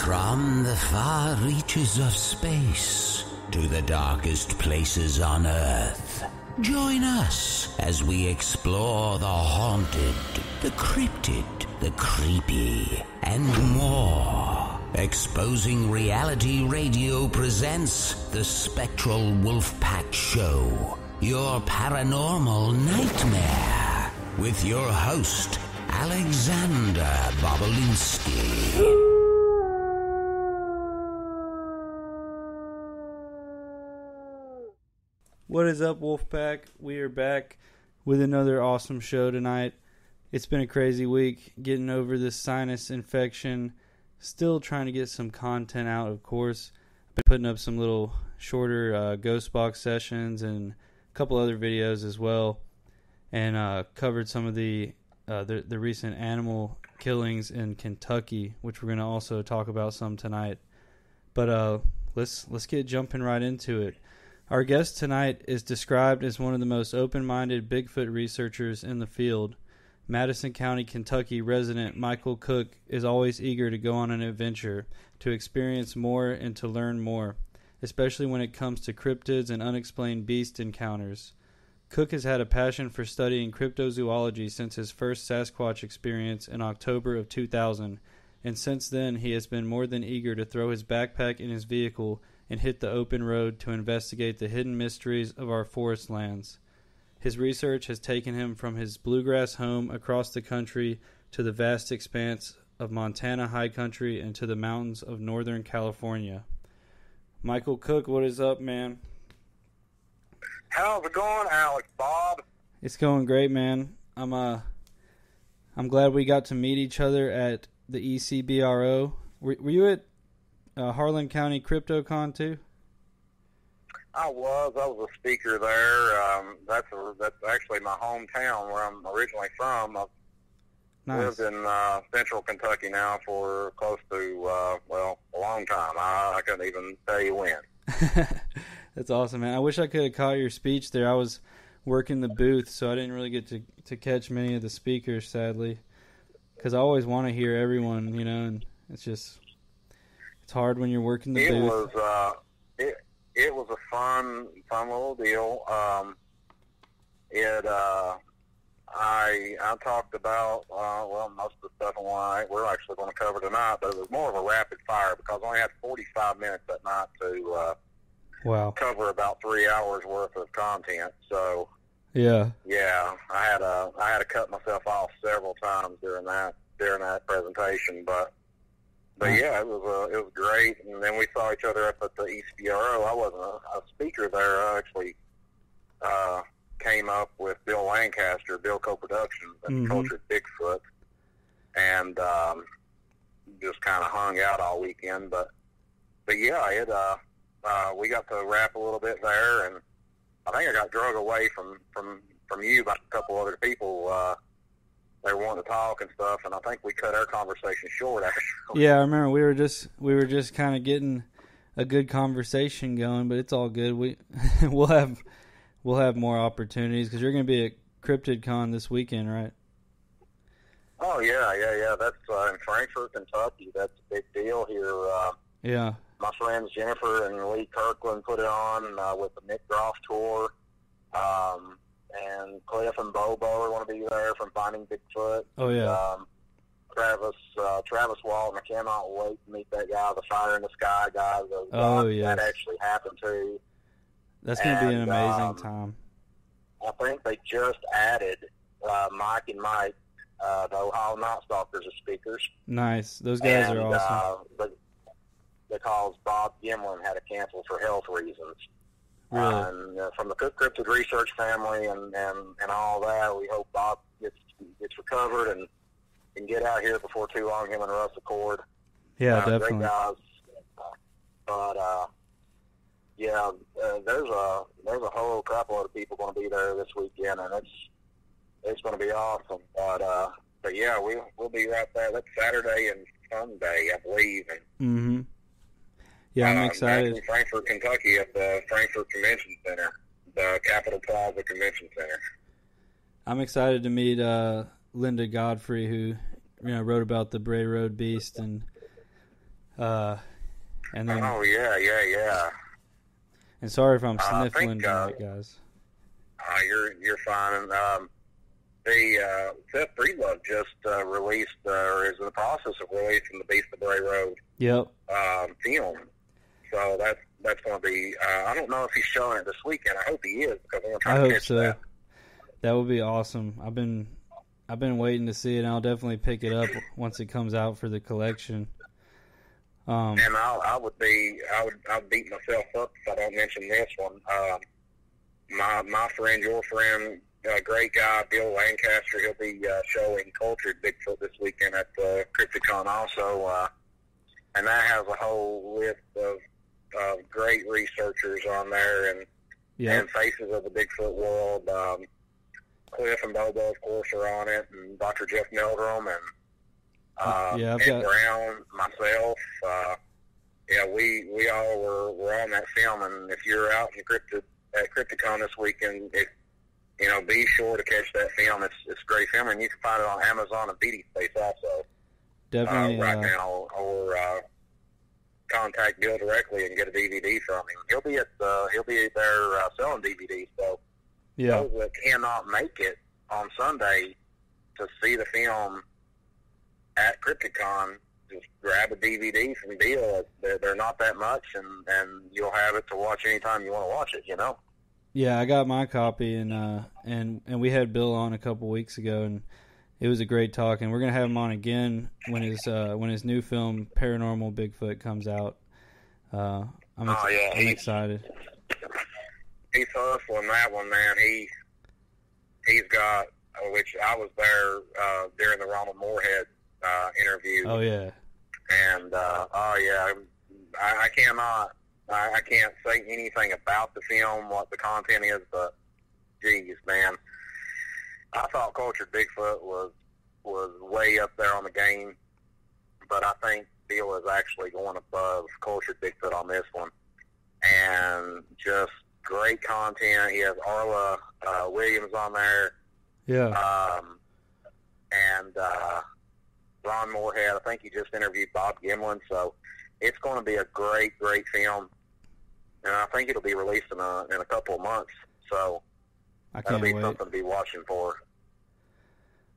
From the far reaches of space to the darkest places on Earth, join us as we explore the haunted, the cryptid, the creepy, and more. Exposing Reality Radio presents the Spectral Wolfpack Show, your paranormal nightmare, with your host, Alexander Bobolinsky. What is up, Wolfpack? We are back with another awesome show tonight. It's been a crazy week getting over this sinus infection. Still trying to get some content out, of course. I've been putting up some little shorter ghost box sessions and a couple other videos as well. And covered some of the recent animal killings in Kentucky, which we're going to also talk about some tonight. But let's get jumping right into it. Our guest tonight is described as one of the most open-minded Bigfoot researchers in the field. Madison County, Kentucky resident Michael Cook is always eager to go on an adventure, to experience more and to learn more, especially when it comes to cryptids and unexplained beast encounters. Cook has had a passion for studying cryptozoology since his first Sasquatch experience in October of 2000, and since then he has been more than eager to throw his backpack in his vehicle and hit the open road to investigate the hidden mysteries of our forest lands. His research has taken him from his Bluegrass home across the country to the vast expanse of Montana high country and to the mountains of Northern California. Michael Cook, what is up, man? How's it going, Alex Bob? It's going great, man. I'm glad we got to meet each other at the ECBRO. Were you at Harlan County CryptoCon too? I was a speaker there. That's actually my hometown where I'm originally from. I've Nice. lived in central Kentucky now for close to, a long time. I couldn't even tell you when. That's awesome, man. I wish I could have caught your speech there. I was working the booth, so I didn't really get to catch many of the speakers, sadly, because I always want to hear everyone, and it's hard when you're working the booth. It was a fun little deal. I talked about most of the stuff we're actually going to cover tonight, but it was more of a rapid fire because I only had 45 minutes that night to cover about 3 hours worth of content. So yeah, I had to cut myself off several times during that presentation, but yeah, it was great. And then we saw each other up at the ECBRO. I wasn't a speaker there. I actually came up with Bill Lancaster, Bill Co-Productions, and Cultured Bigfoot, and just kind of hung out all weekend. But yeah, we got to rap a little bit there, and I think I got drug away from you by a couple other people. They were wanting to talk and stuff, and I think we cut our conversation short, actually. Yeah, I remember we were just kind of getting a good conversation going, but it's all good. We'll have more opportunities because you're going to be at CryptidCon this weekend, right? Oh yeah. That's in Frankfort, Kentucky. That's a big deal here. Yeah. My friends Jennifer and Lee Kirkland put it on with the Nick Groff tour. And Cliff and Bobo are going to be there from Finding Bigfoot. Oh, yeah. Travis Walton, I cannot wait to meet that guy, the Fire in the Sky guy. That actually happened to. That's going to be an amazing time. I think they just added Mike and Mike, the Ohio Night Stalkers, as speakers. Nice. Those guys are awesome. Because Bob Gimlin had to cancel for health reasons. Really? And from the Cryptid Research family and all that, we hope Bob gets recovered and can get out here before too long. Him and Russ Accord. Yeah, definitely. Great guys. But there's a whole couple of people going to be there this weekend, and it's going to be awesome. But yeah, we'll be right there. That's Saturday and Sunday, I believe. And, Yeah, I'm excited. In Frankfort, Kentucky, at the Frankfort Convention Center, the Capitol Plaza Convention Center. I'm excited to meet Linda Godfrey, who wrote about the Bray Road Beast, and And then, oh yeah. And sorry if I'm sniffling tonight, guys. You're fine. And the Seth Breedlove just released, or is in the process of releasing the Beast of Bray Road. Yep. Film. So that's going to be. I don't know if he's showing it this weekend. I hope he is, because I'm going to try to catch that. That would be awesome. I've been waiting to see it, and I'll definitely pick it up once it comes out for the collection. And I would beat myself up if I don't mention this one. My friend, your friend, great guy, Bill Lancaster, he'll be showing cultured Bigfoot this weekend at Crypticon also. And that has a whole list of great researchers on there and faces of the Bigfoot world. Cliff and Bobo, of course, are on it, and Dr. Jeff Meldrum, and Ed Brown, myself. We all were on that film, and if you're out at Crypticon this weekend, be sure to catch that film. It's a great film, and you can find it on Amazon and BD Space also. Definitely right now, or contact Bill directly and get a DVD from him. He'll be there selling DVDs. So those that cannot make it on Sunday to see the film at Crypticon, just grab a DVD from Bill. They're not that much, and you'll have it to watch anytime you want to watch it. Yeah, I got my copy, and we had Bill on a couple weeks ago, and it was a great talk. And we're gonna have him on again when his new film Paranormal Bigfoot comes out. I'm excited. He's hustling that one, man. He's got, which I was there during the Ronald Moorhead interview. Oh yeah. And I can't say anything about the film, what the content is, but geez, man, I thought Cultured Bigfoot was way up there on the game, but I think Bill is actually going above Cultured Bigfoot on this one, and just great content. He has Arla Williams on there, and Ron Moorhead. I think he just interviewed Bob Gimlin, so it's going to be a great film. And I think it'll be released in a couple of months, so that'll be something to be watching for.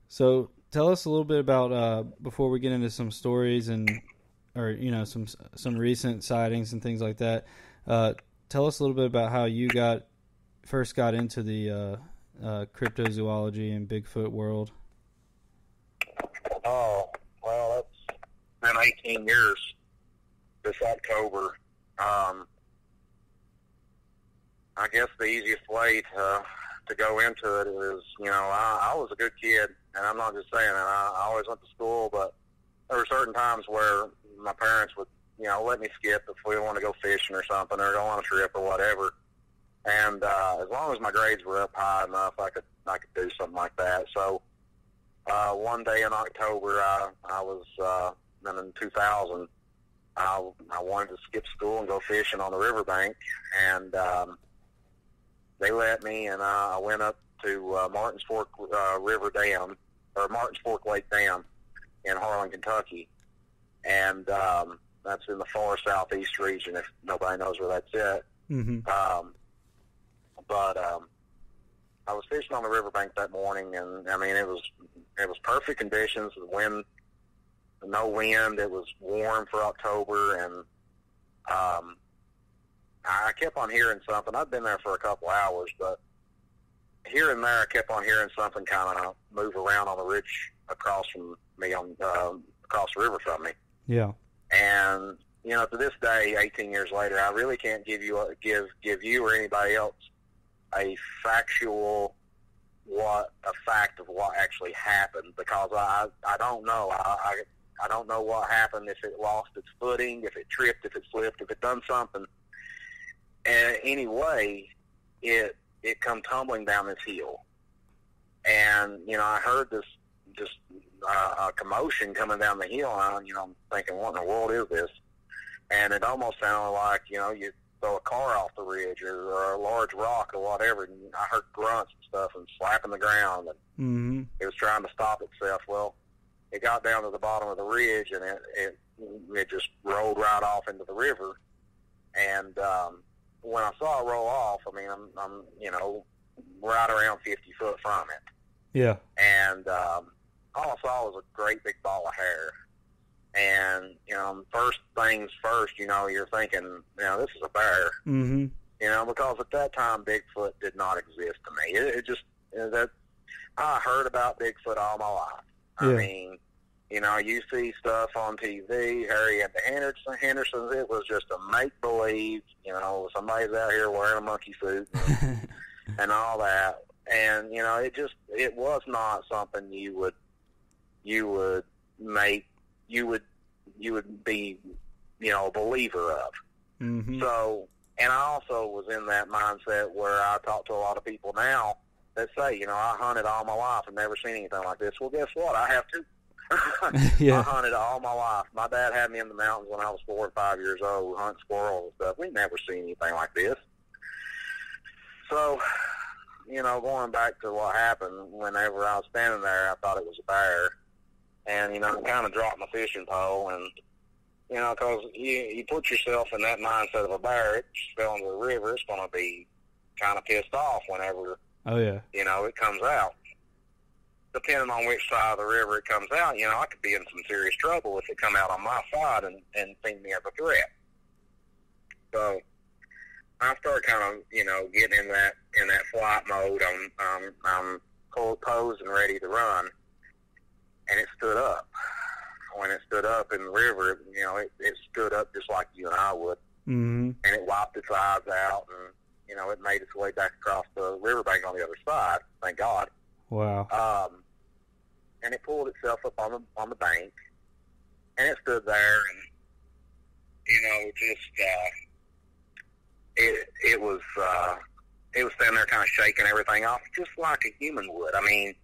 So tell us a little bit about before we get into some stories or some recent sightings and things like that. Tell us a little bit about how you first got into the cryptozoology and Bigfoot world. Oh, well, that's been 18 years this October. I guess the easiest way to go into it is, I was a good kid, and I'm not just saying that. I always went to school, but there were certain times where my parents would, let me skip if we want to go fishing or something, or go on a trip or whatever. And as long as my grades were up high enough, I could do something like that. So one day in October, I was in 2000. I wanted to skip school and go fishing on the riverbank, and they let me, and I went up to Martins Fork River Dam, or Martins Fork Lake Dam in Harlan, Kentucky, and that's in the far southeast region, if nobody knows where that's at. Mm-hmm. But I was fishing on the riverbank that morning, and I mean it was perfect conditions. The wind, no wind. It was warm for October, and I kept on hearing something. I'd been there for a couple hours, but here and there I kept on hearing something kind of move around on the ridge across from me, across the river from me. Yeah. And to this day, 18 years later, I really can't give you or anybody else a fact of what actually happened, because I don't know. I don't know what happened, if it lost its footing, if it tripped, if it slipped, if it done something. And anyway, it come tumbling down this hill. And, I heard this a commotion coming down the hill, and I'm thinking, what in the world is this? And it almost sounded like, you throw a car off the ridge or a large rock or whatever, and I heard grunts and stuff and slapping the ground, and mm-hmm. it was trying to stop itself. Well, it got down to the bottom of the ridge, and it just rolled right off into the river. And when I saw it roll off, I mean, I'm right around 50 foot from it. Yeah. And all I saw was a great big ball of hair. And, first things first, you're thinking, this is a bear. Mm-hmm. Because at that time, Bigfoot did not exist to me. It just, I heard about Bigfoot all my life. Yeah. I mean, you see stuff on TV, Harry and the Hendersons, it was just a make-believe, somebody's out here wearing a monkey suit and all that. And, it was not something you would be, a believer of. Mm-hmm. So, and I also was in that mindset where I talk to a lot of people now that say, I hunted all my life and never seen anything like this. Well, guess what? I have too. Yeah. I hunted all my life. My dad had me in the mountains when I was 4 or 5 years old, hunting squirrels and stuff. We never seen anything like this. So, going back to what happened, whenever I was standing there, I thought it was a bear. And, I kind of dropped my fishing pole. And, because you put yourself in that mindset of a bear, it just fell into the river. It's going to be kind of pissed off whenever, oh, yeah, it comes out. Depending on which side of the river it comes out, I could be in some serious trouble if it come out on my side and seen me as a threat. So I started kind of, getting in that flight mode. I'm posed and ready to run, and it stood up. When it stood up in the river, it stood up just like you and I would, mm-hmm. and it wiped its eyes out, and it made its way back across the riverbank on the other side. Thank God. Wow. And it pulled itself up on the bank, and it stood there, and it was standing there kind of shaking everything off, just like a human would. I mean,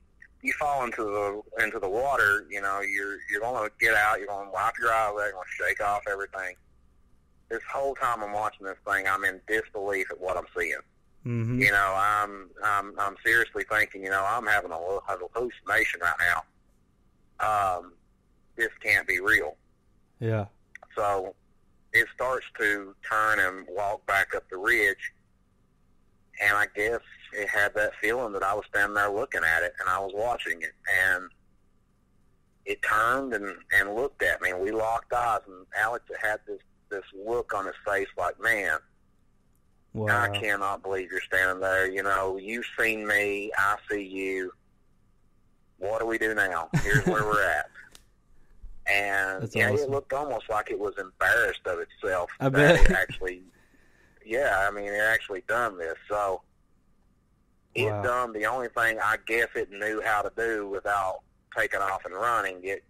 you fall into the water, you're going to get out, you're going to wipe your eyes out, you're going to shake off everything. This whole time I'm watching this thing, I'm in disbelief at what I'm seeing. Mm-hmm. I'm seriously thinking, I'm having a hallucination right now. This can't be real. Yeah. So it starts to turn and walk back up the ridge, and I guess it had that feeling that I was standing there looking at it, and I was watching it, and it turned and looked at me, and we locked eyes, and Alex had this look on his face like, man, wow. I cannot believe you're standing there. You've seen me. I see you. What do we do now? Here's where we're at. And that's awesome. It looked almost like it was embarrassed of itself. I bet. It actually, it actually done this. So it done the only thing I guess it knew how to do without taking off and running. It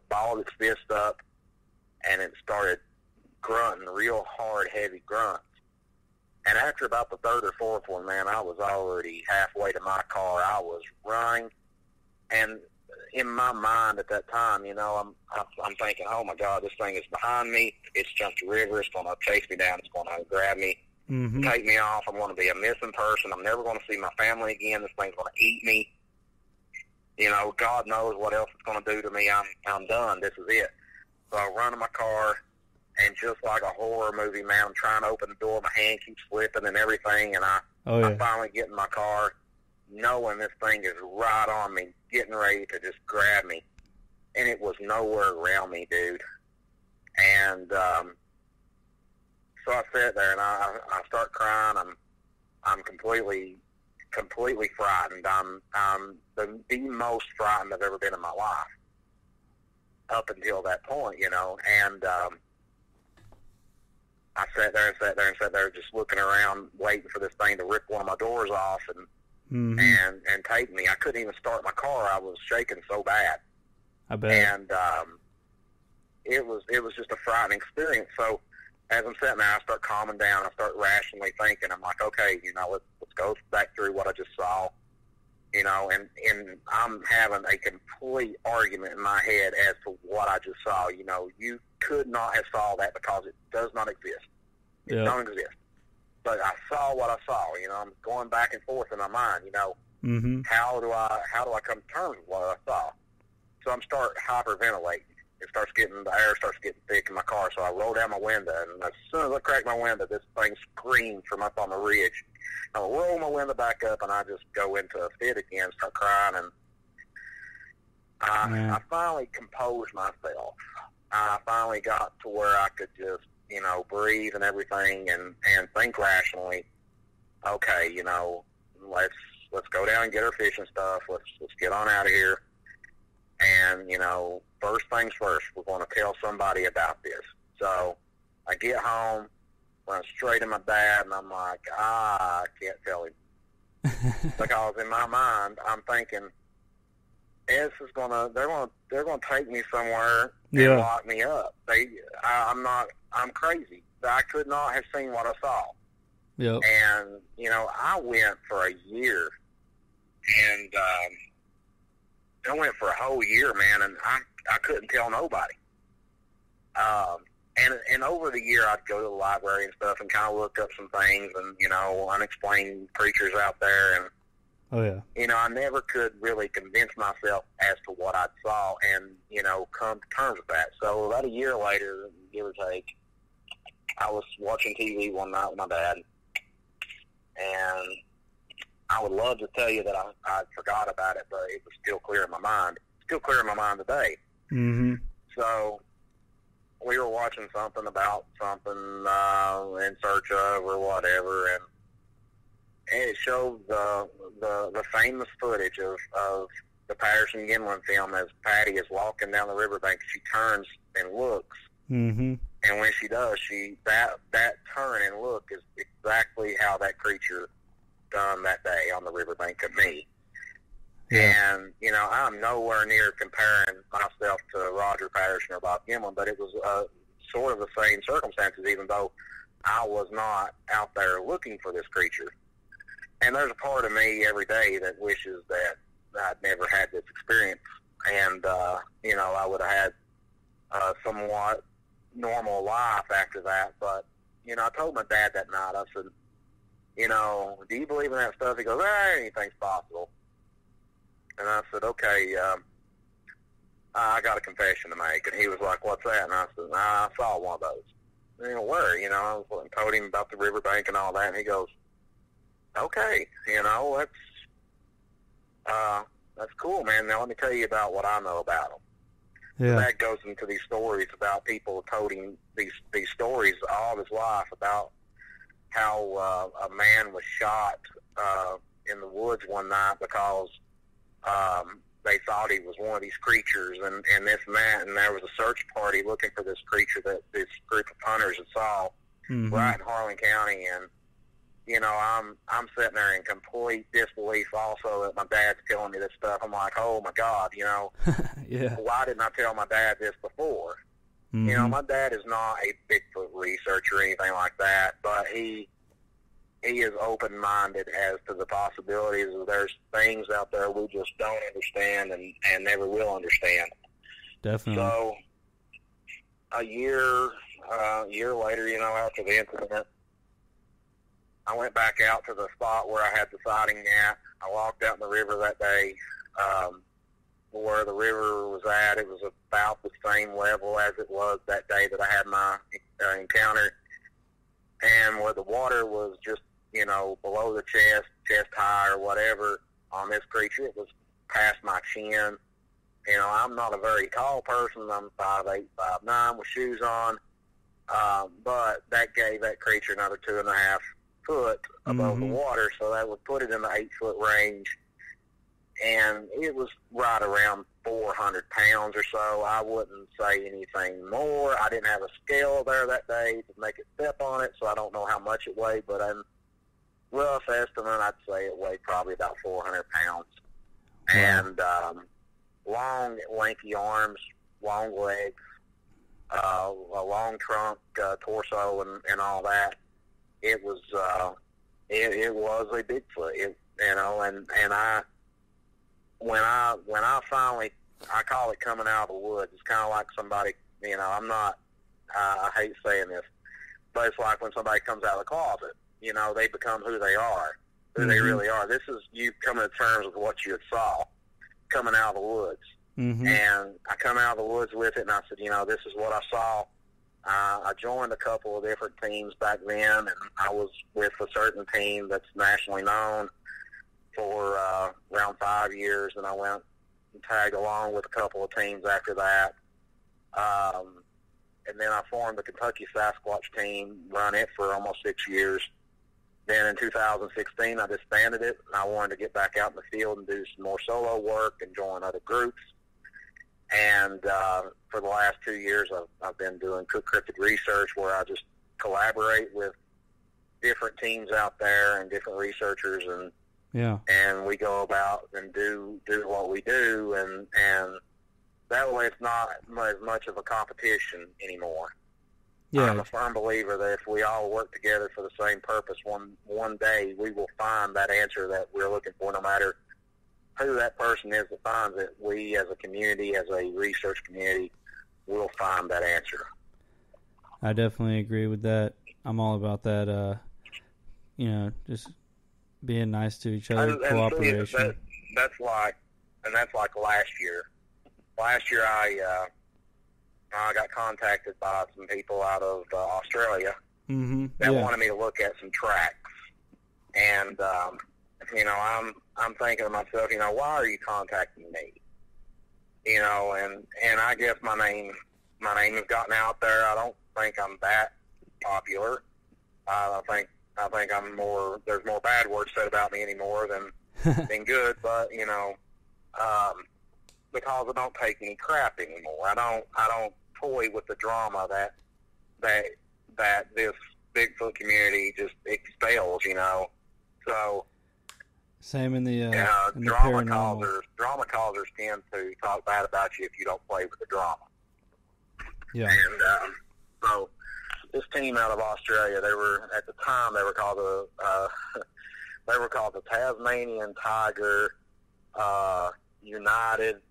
balled its fist up, and it started grunting real hard, heavy grunts. And after about the third or fourth one, man, I was already halfway to my car. I was running, and in my mind at that time, I'm thinking, oh my God, this thing is behind me. It's jumped the river. It's going to chase me down. It's going to grab me, mm-hmm. take me off. I'm going to be a missing person. I'm never going to see my family again. This thing's going to eat me. God knows what else it's going to do to me. I'm done. This is it. So I run to my car. And just like a horror movie, man, I'm trying to open the door. My hand keeps slipping and everything. And I finally get in my car, knowing this thing is right on me, getting ready to just grab me. And it was nowhere around me, dude. And so I sat there and I start crying. I'm completely frightened. I'm the most frightened I've ever been in my life up until that point, And I sat there, just looking around, waiting for this thing to rip one of my doors off and take me. I couldn't even start my car. I was shaking so bad. I bet. And it was just a frightening experience. So as I'm sitting there, I start calming down. I start rationally thinking. I'm like, okay, let's go back through what I just saw. And I'm having a complete argument in my head as to what I just saw. You could not have saw that because it does not exist. It don't exist. But I saw what I saw. I'm going back and forth in my mind. mm-hmm. How do I come to terms with what I saw? So I'm start hyperventilating. The air starts getting thick in my car, so I roll down my window, and as soon as I crack my window, this thing screams from up on the ridge. I roll my window back up, and I just go into a fit again, start crying, and I finally composed myself. I finally got to where I could just, breathe and everything, and think rationally. Okay, let's go down and get our fishing stuff. Let's get on out of here. And, first things first, we're going to tell somebody about this. So I get home, run straight to my dad, and I'm like, I can't tell him. Because in my mind, I'm thinking, they're gonna take me somewhere and lock me up. I'm crazy. I could not have seen what I saw. Yep. And, I went for a year, and I went for a whole year, man, and I couldn't tell nobody. And over the year, I'd go to the library and stuff and kind of look up some things and, unexplained creatures out there. And, I never could really convince myself as to what I saw and, come to terms with that. So about a year later, give or take, I was watching TV one night with my dad, and I would love to tell you that I forgot about it, but it was still clear in my mind. Still clear in my mind today. Mm-hmm. So we were watching something about something in search of or whatever, and it showed the famous footage of the Patterson-Gimlin film as Patty is walking down the riverbank. She turns and looks, mm-hmm. and when she does, that turn and look is exactly how that creature done that day on the riverbank of me. Yeah. And, I'm nowhere near comparing myself to Roger Patterson or Bob Gimlin, but it was sort of the same circumstances, even though I was not out there looking for this creature. And there's a part of me every day that wishes that I'd never had this experience. And, I would have had a somewhat normal life after that. But, I told my dad that night, I said, do you believe in that stuff? He goes, anything's possible. And I said, okay, I got a confession to make. And he was like, what's that? And I said, I saw one of those. And, where? I told him about the riverbank and all that. And he goes, okay, that's cool, man. Now let me tell you about what I know about them. Yeah. That goes into these stories about people toting these stories all of his life about how a man was shot in the woods one night because they thought he was one of these creatures and this and that, and there was a search party looking for this creature that this group of hunters had saw mm-hmm. right in Harlan County. And I'm sitting there in complete disbelief also that my dad's telling me this stuff. I'm like, oh my God, yeah. Why didn't I tell my dad this before? Mm-hmm. My dad is not a Bigfoot researcher or anything like that, but he is open-minded as to the possibilities of there's things out there we just don't understand and never will understand. Definitely. So a year later, after the incident, I went back out to the spot where I had the sighting at. I walked out in the river that day. Where the river was at, it was about the same level as it was that day that I had my encounter. And where the water was just, below the chest high or whatever on this creature, it was past my chin. I'm not a very tall person. I'm 5'8", 5'9", with shoes on. But that gave that creature another 2.5 foot above mm-hmm. the water, so that would put it in the 8-foot range. And it was right around 400 pounds or so. I wouldn't say anything more. I didn't have a scale there that day to make it step on it, so I don't know how much it weighed, but in rough estimate, I'd say it weighed probably about 400 pounds. Wow. And long, lanky arms, long legs, a long trunk, torso, and all that. It was it was a Bigfoot, when I finally, I call it coming out of the woods. It's kind of like somebody, I'm not, I hate saying this, but it's like when somebody comes out of the closet, they become who they are, who mm-hmm. they really are. This is you coming to terms with what you saw, coming out of the woods. And I come out of the woods with it, and I said, this is what I saw. I joined a couple of different teams back then, and I was with a certain team that's nationally known for around 5 years, and I went and tagged along with a couple of teams after that. And then I formed the Kentucky Sasquatch team, run it for almost 6 years. Then in 2016, I disbanded it, and I wanted to get back out in the field and do some more solo work and join other groups. And for the last 2 years, I've been doing cryptid research, where I just collaborate with different teams out there and different researchers, and we go about and do what we do, and that way it's not as much of a competition anymore. Yeah. I'm a firm believer that if we all work together for the same purpose, one day we will find that answer that we're looking for, no matter who that person is that finds it. We as a community, as a research community, will find that answer. I definitely agree with that. I'm all about that, just being nice to each other, cooperation. That's like last year. Last year I got contacted by some people out of Australia that wanted me to look at some tracks. And, I'm thinking to myself, why are you contacting me? And I guess my name has gotten out there. I don't think I'm that popular. I think I'm more, there's more bad words said about me anymore than good, but, because I don't take any crap anymore. I don't toy with the drama that this Bigfoot community just expels, So same in the in drama causers tend to talk bad about you if you don't play with the drama. Yeah. And so this team out of Australia, they were called the Tasmanian Tiger United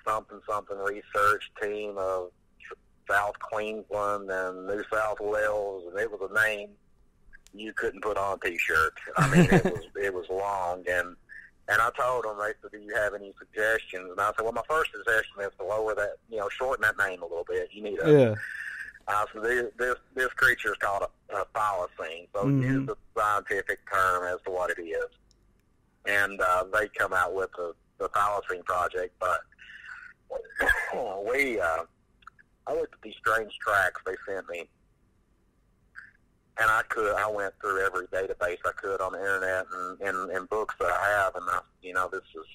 something research team of South Queensland and New South Wales, and it was a name you couldn't put on a T-shirt. I mean, it was long, and I told them, they said, do you have any suggestions? And I said, well, my first suggestion is to lower that, shorten that name a little bit. You need so this creature is called a thylacine, so use the scientific term as to what it is. And they come out with the thylacine project, but I looked at these strange tracks they sent me, and I went through every database I could on the internet and books that I have, and this is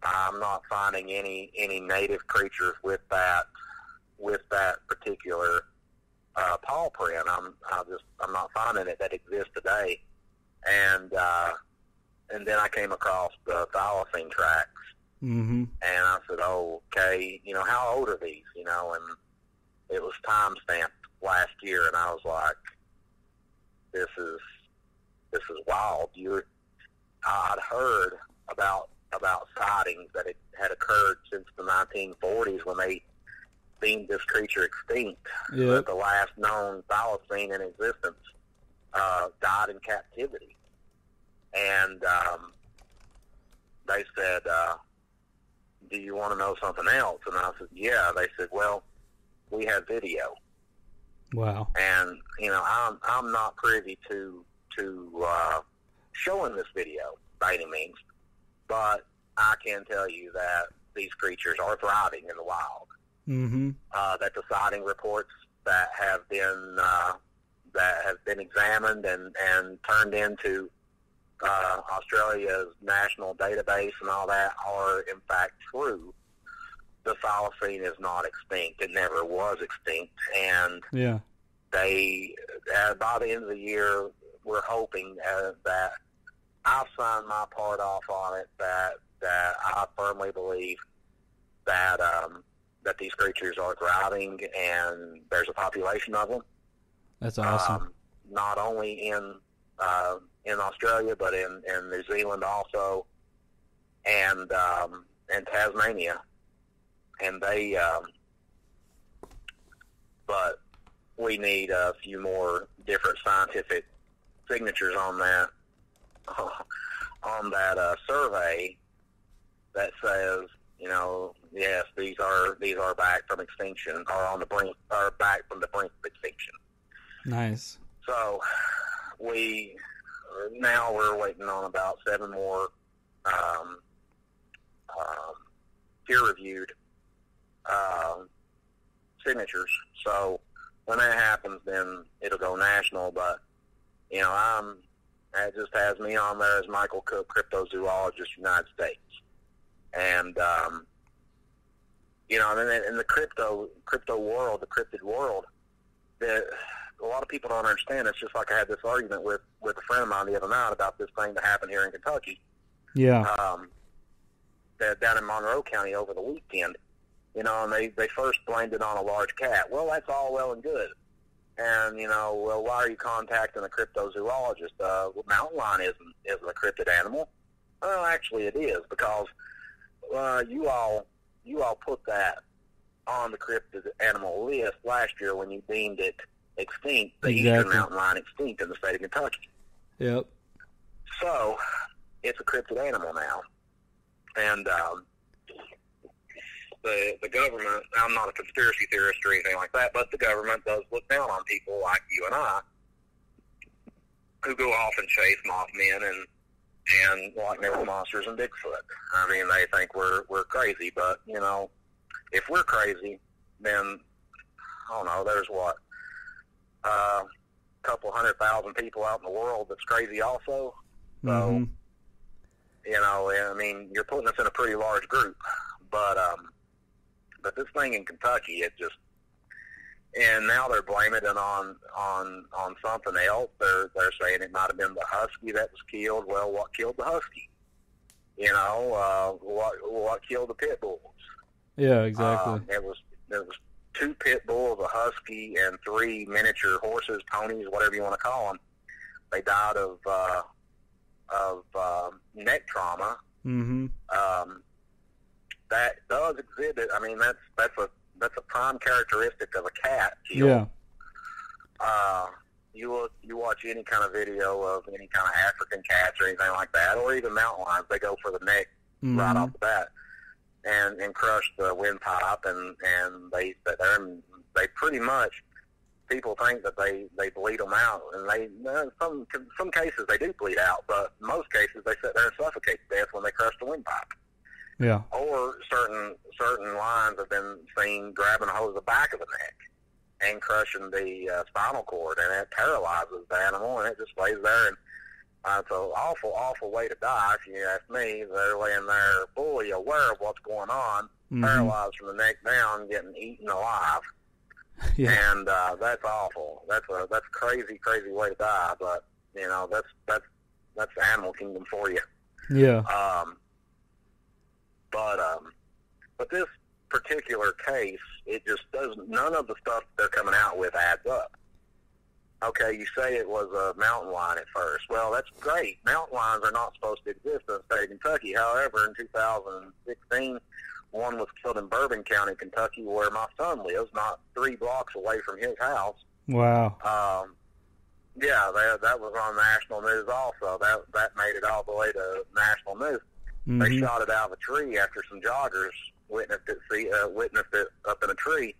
I'm not finding any native creatures with that particular paw print. I'm not finding it that exists today, and then I came across the thylacine tracks. And I said, oh, okay, how old are these? And it was time stamped last year, and I was like, this is wild. I'd heard about sightings that had occurred since the 1940s when they deemed this creature extinct. That the last known thylacine in existence died in captivity. And they said, do you want to know something else? And I said, yeah. They said, well, we have video. Wow. And, I'm not privy to showing this video by any means, but I can tell you that these creatures are thriving in the wild. That the sighting reports that have been examined and turned into Australia's national database and all that are in fact true. The thylacine is not extinct. It never was extinct. And they, by the end of the year, we're hoping that I've signed my part off on it, that I firmly believe that these creatures are thriving and there's a population of them. That's awesome. Not only in Australia, but in New Zealand also, and Tasmania. And they, but we need a few more different scientific signatures on that survey that says, these are back from extinction, or on the brink, or back from the brink of extinction. Nice. So we're waiting on about 7 more peer-reviewed signatures. So when that happens, then it'll go national. But it just has me on there as Michael Cook, Cryptozoologist, United States, and in the crypto world, the cryptid world, that a lot of people don't understand. It's just like I had this argument with a friend of mine the other night about this thing that happened here in Kentucky. Yeah. Down in Monroe County over the weekend, and they first blamed it on a large cat. Well, that's all well and good. And, well, why are you contacting a cryptozoologist? Mountain lion isn't a cryptid animal. Well, actually it is, because you all put that on the cryptid animal list last year when you deemed it extinct, the eastern mountain lion extinct in the state of Kentucky. Yep. So, it's a cryptid animal now. And the government, I'm not a conspiracy theorist or anything like that, but the government does look down on people like you and I who go off and chase Mothman and Loch Ness monsters and Bigfoot. I mean, they think we're crazy, but, if we're crazy, then, I don't know, there's a couple 100,000 people out in the world that's crazy also. So, mm-hmm. I mean, you're putting us in a pretty large group, but this thing in Kentucky, and now they're blaming it on something else. They're saying it might have been the husky that was killed. Well, what killed the husky? What killed the pit bulls? Yeah, exactly. It was 2 pit bulls, a husky, and 3 miniature horses, ponies, whatever you want to call them. They died of neck trauma. Mm-hmm. That does exhibit. I mean, that's a prime characteristic of a cat. Yeah. You watch any kind of video of any kind of African cats or anything like that, or even mountain lions. They go for the neck right off the bat and crush the windpipe, and they sit there and they pretty much. People think that they bleed them out, and some cases they do bleed out, but in most cases they sit there and suffocate to death when they crush the windpipe. Yeah. Or certain lions have been seen grabbing a hold of the back of the neck and crushing the spinal cord, and it paralyzes the animal, and it just lays there. And it's an awful, awful way to die, if you ask me. They're laying there fully aware of what's going on, mm-hmm. paralyzed from the neck down, getting eaten alive. Yeah. And that's awful. That's a crazy, crazy way to die. But that's the animal kingdom for you. Yeah. But this particular case, it just doesn't. None of the stuff they're coming out with adds up. Okay, you say it was a mountain lion at first. Well, that's great. Mountain lions are not supposed to exist in the state of Kentucky. However, in 2016. One was killed in Bourbon County, Kentucky, where my son lives, not 3 blocks away from his house. Wow. Yeah, that was on national news also. That made it all the way to national news. Mm-hmm. They shot it out of a tree after some joggers witnessed it up in a tree,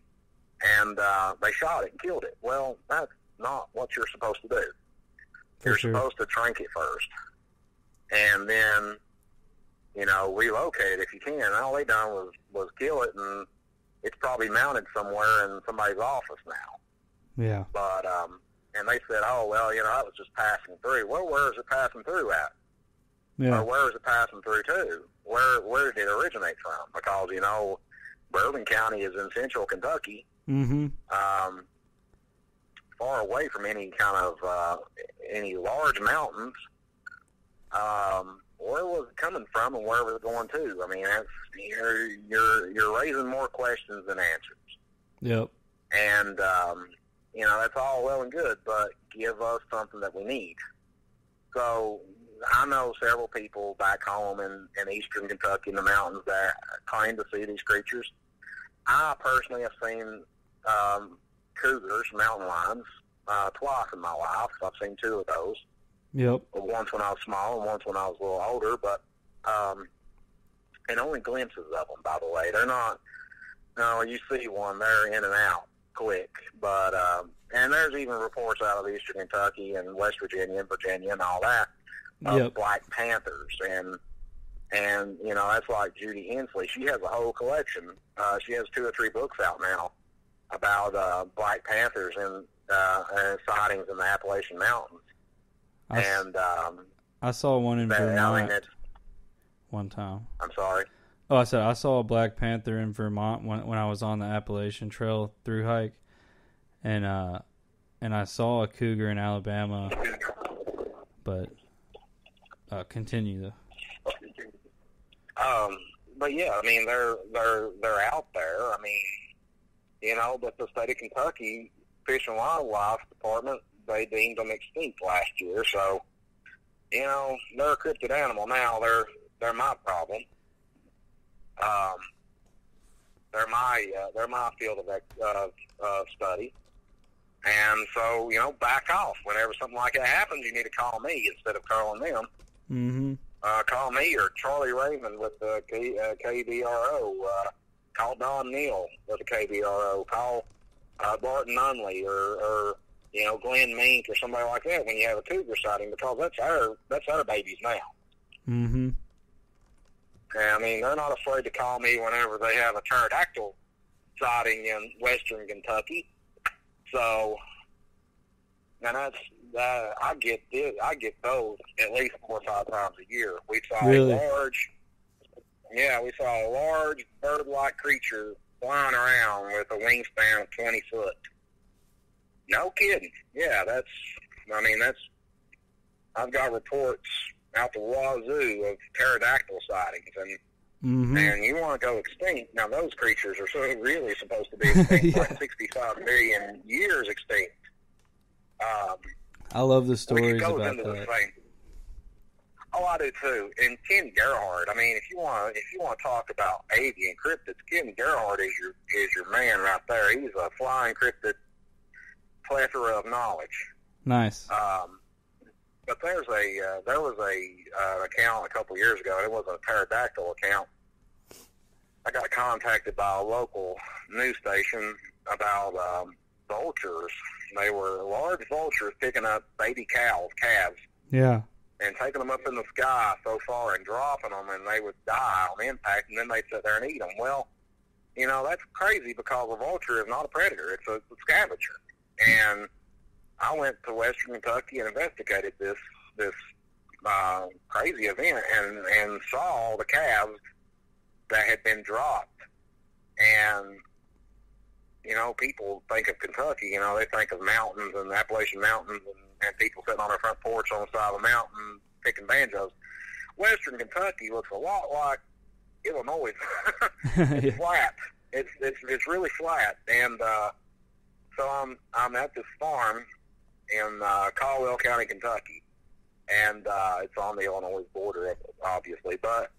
and they shot it and killed it. Well, that's not what you're supposed to do. You're supposed to trank it first, and then relocate it if you can. All they done was kill it, and it's probably mounted somewhere in somebody's office now. Yeah. But and they said, oh well, that was just passing through. Well, where is it passing through at? Yeah. Or where is it passing through to? Where did it originate from? Because Bourbon County is in central Kentucky, mm-hmm. Far away from any kind of any large mountains. Where was it coming from, and where was it going to? I mean, you're raising more questions than answers. Yep. And that's all well and good, but give us something that we need. So I know several people back home in eastern Kentucky in the mountains that claim to see these creatures. I personally have seen cougars, mountain lions, twice in my life. I've seen 2 of those. Yep. Once when I was small and once when I was a little older, but and only glimpses of them, by the way. They're not No, you see one, they're in and out quick. But and there's even reports out of Eastern Kentucky and West Virginia and Virginia and all that of black panthers. And you know, that's like Judy Hensley. She has a whole collection. She has 2 or 3 books out now about black panthers and sightings in the Appalachian Mountains. I saw one in Vermont one time. I'm sorry? Oh, I said I saw a black panther in Vermont when I was on the Appalachian Trail through hike, and I saw a cougar in Alabama. But continue though. But yeah, I mean they're out there. I mean, you know, but the state of Kentucky Fish and Wildlife Department, they deemed them extinct last year. So, you know, they're a cryptid animal now. They're my problem. They're my field of study. And so, you know, back off. Whenever something like that happens, you need to call me instead of calling them. Mm-hmm. Call me or Charlie Raymond with the KBRO. Call Don Neal with the KBRO. Call Barton Nunley or you know, Glenn Mink or somebody like that when you have a cougar sighting, because that's our babies now. Mm-hmm. And, I mean, they're not afraid to call me whenever they have a pterodactyl sighting in western Kentucky. So, and that's I get those at least 4 or 5 times a year. We saw a large bird-like creature flying around with a wingspan of 20 foot. No kidding. Yeah, I've got reports out the wazoo of pterodactyl sightings, and you want to go extinct. Now, those creatures are really supposed to be extinct, like 65 million years extinct. I love the stories about that. Oh, I do too. And Ken Gerhardt. I mean, if you want to talk about avian cryptids, Ken Gerhardt is your man right there. He's a flying cryptid plethora of knowledge. Nice. But there was a account a couple years ago. It was a pterodactyl account. I got contacted by a local news station about vultures. They were large vultures picking up baby calves. Yeah. And taking them up in the sky so far and dropping them, and they would die on impact, and then they'd sit there and eat them. Well, you know, that's crazy because a vulture is not a predator. It's a scavenger. And I went to Western Kentucky and investigated this crazy event and saw the calves that had been dropped. And, you know, people think of Kentucky, you know, they think of mountains and the Appalachian Mountains and people sitting on their front porch on the side of a mountain picking banjos. Western Kentucky looks a lot like Illinois. It's flat. It's really flat. And so I'm at this farm in Caldwell County, Kentucky, and it's on the Illinois border, obviously. But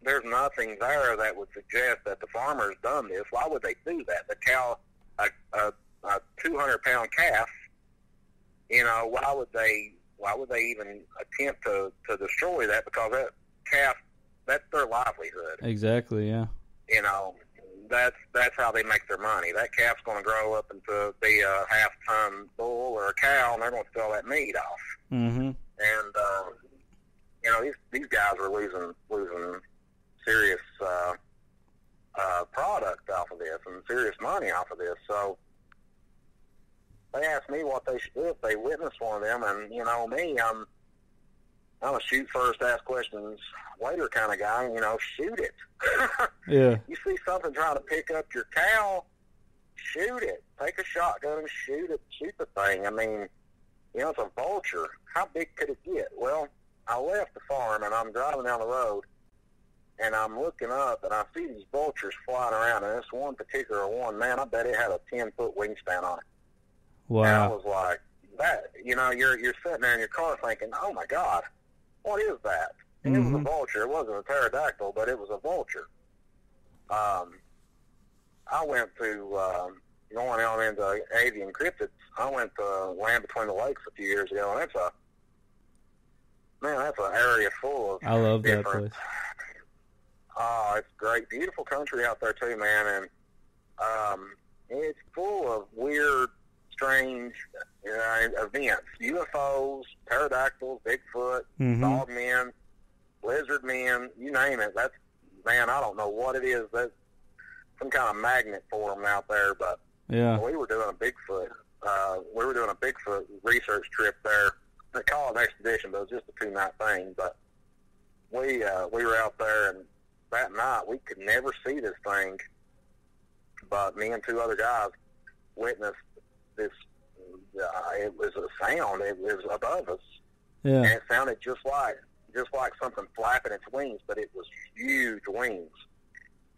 there's nothing there that would suggest that the farmer's done this. Why would they do that? The cow, a 200-pound calf. You know, why would they even attempt to destroy that? Because that calf, that's their livelihood. Exactly, yeah. You know, that's how they make their money. That calf's going to grow up into be a half-ton bull or a cow, and they're going to sell that meat off. Mm-hmm. And you know, these guys are losing serious product off of this and serious money off of this. So they asked me what they should do if they witness one of them, and you know me, I'm a shoot first, ask questions later kind of guy. You know, shoot it. Yeah. You see something trying to pick up your cow, shoot it. Take a shotgun and shoot it. Shoot the thing. I mean, you know, it's a vulture. How big could it get? Well, I left the farm and I'm driving down the road, and I'm looking up and I see these vultures flying around, and this one particular one, man, I bet it had a 10-foot wingspan on it. Wow. And I was like, that, you know, you're sitting there in your car thinking, oh my God, what is that? And it was a vulture. It wasn't a pterodactyl, but it was a vulture. I went to, going on into avian cryptids, I went to Land Between the Lakes a few years ago, and that's an area full of I love that place. it's great, beautiful country out there too, man, and it's full of weird, strange events: UFOs, pterodactyls, Bigfoot, dog men, lizard men, you name it. That's, man, I don't know what it is. That's some kind of magnet for them out there. But yeah, we were doing a Bigfoot. We were doing a Bigfoot research trip there. They call it an expedition, but it was just a 2-night thing. But we were out there, and that night we could never see this thing. But me and 2 other guys witnessed this. It was a sound. It was above us, and it sounded just like something flapping its wings, but it was huge wings.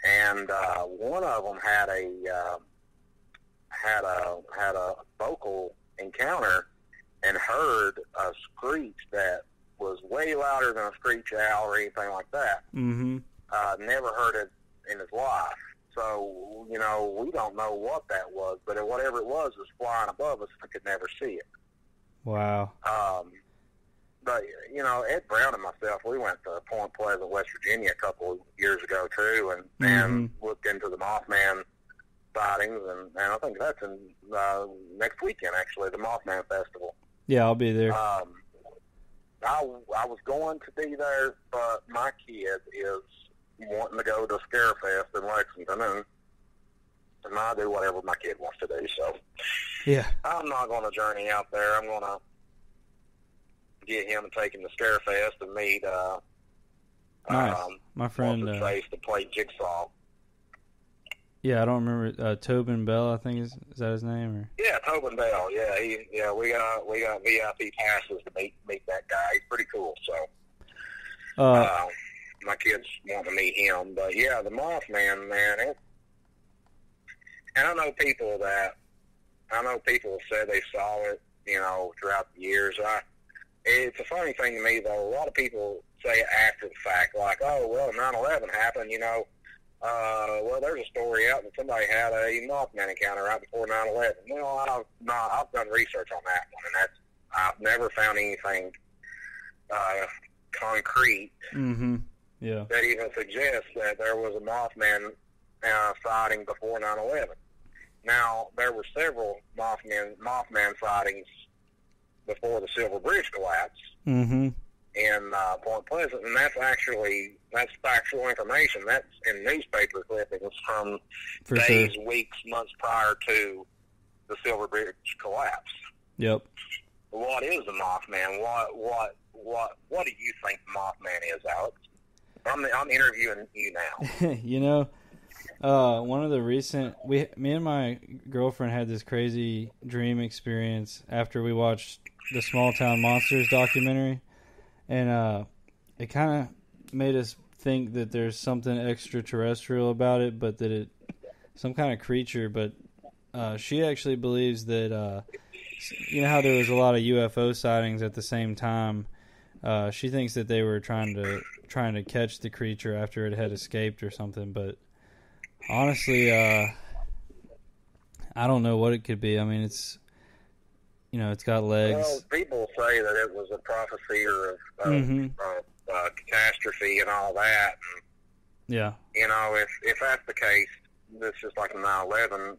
And one of them had a vocal encounter and heard a screech that was way louder than a screech owl or anything like that. Never heard it in his life. So, you know, we don't know what that was, but whatever it was flying above us. I could never see it. Wow. But, you know, Ed Brown and myself, we went to Point Pleasant, West Virginia a couple of years ago, too, and looked into the Mothman sightings, and I think that's in next weekend, actually, the Mothman Festival. Yeah, I'll be there. I was going to be there, but my kid is wanting to go to Scarefest in Lexington, and I do whatever my kid wants to do, so yeah, I'm not going to journey out there. I'm going to get him and take him to Scarefest and meet nice. My friend Trace to play Jigsaw. Yeah, I don't remember Tobin Bell, I think is that his name? Or? Yeah, Tobin Bell. Yeah, we got VIP passes to meet that guy. He's pretty cool. So my kids want to meet him, but yeah, the Mothman, man. And I know people have said they saw it, you know, throughout the years. It's a funny thing to me, though. A lot of people say it after the fact, like, oh, well, 9/11 happened, you know. Well, there's a story out that somebody had a Mothman encounter right before 9/11. Well, I've done research on that one, and I've never found anything concrete that even suggests that there was a Mothman sighting before 9/11. Now, there were several Mothman sightings before the Silver Bridge collapse in Point Pleasant, and that's factual information. That's in newspaper clippings from days, weeks, months prior to the Silver Bridge collapse. Yep. What is the Mothman? What do you think the Mothman is, Alex? I'm interviewing you now. You know, one of the recent me and my girlfriend had this crazy dream experience after we watched the Small Town Monsters documentary, and it kind of made us think that there's something extraterrestrial about it, but that it some kind of creature. But she actually believes that you know how there was a lot of UFO sightings at the same time. She thinks that they were trying to catch the creature after it had escaped or something. But honestly, I don't know what it could be. I mean, it's, you know, it's got legs. Well, people say that it was a prophecy or a catastrophe and all that. And, yeah. You know, if that's the case, it's just like a 9/11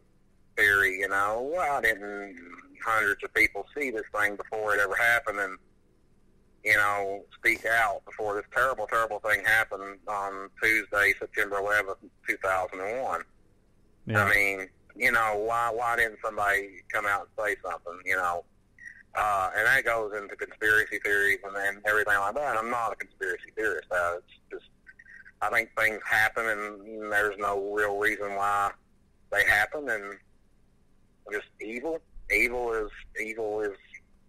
theory. You know, why didn't hundreds of people see this thing before it ever happened and, you know, speak out before this terrible, terrible thing happened on Tuesday, September 11th, 2001. Yeah. I mean, you know, why didn't somebody come out and say something, you know? And that goes into conspiracy theories and everything like that. I'm not a conspiracy theorist. It's just, I think things happen and there's no real reason why they happen, and just evil. Evil is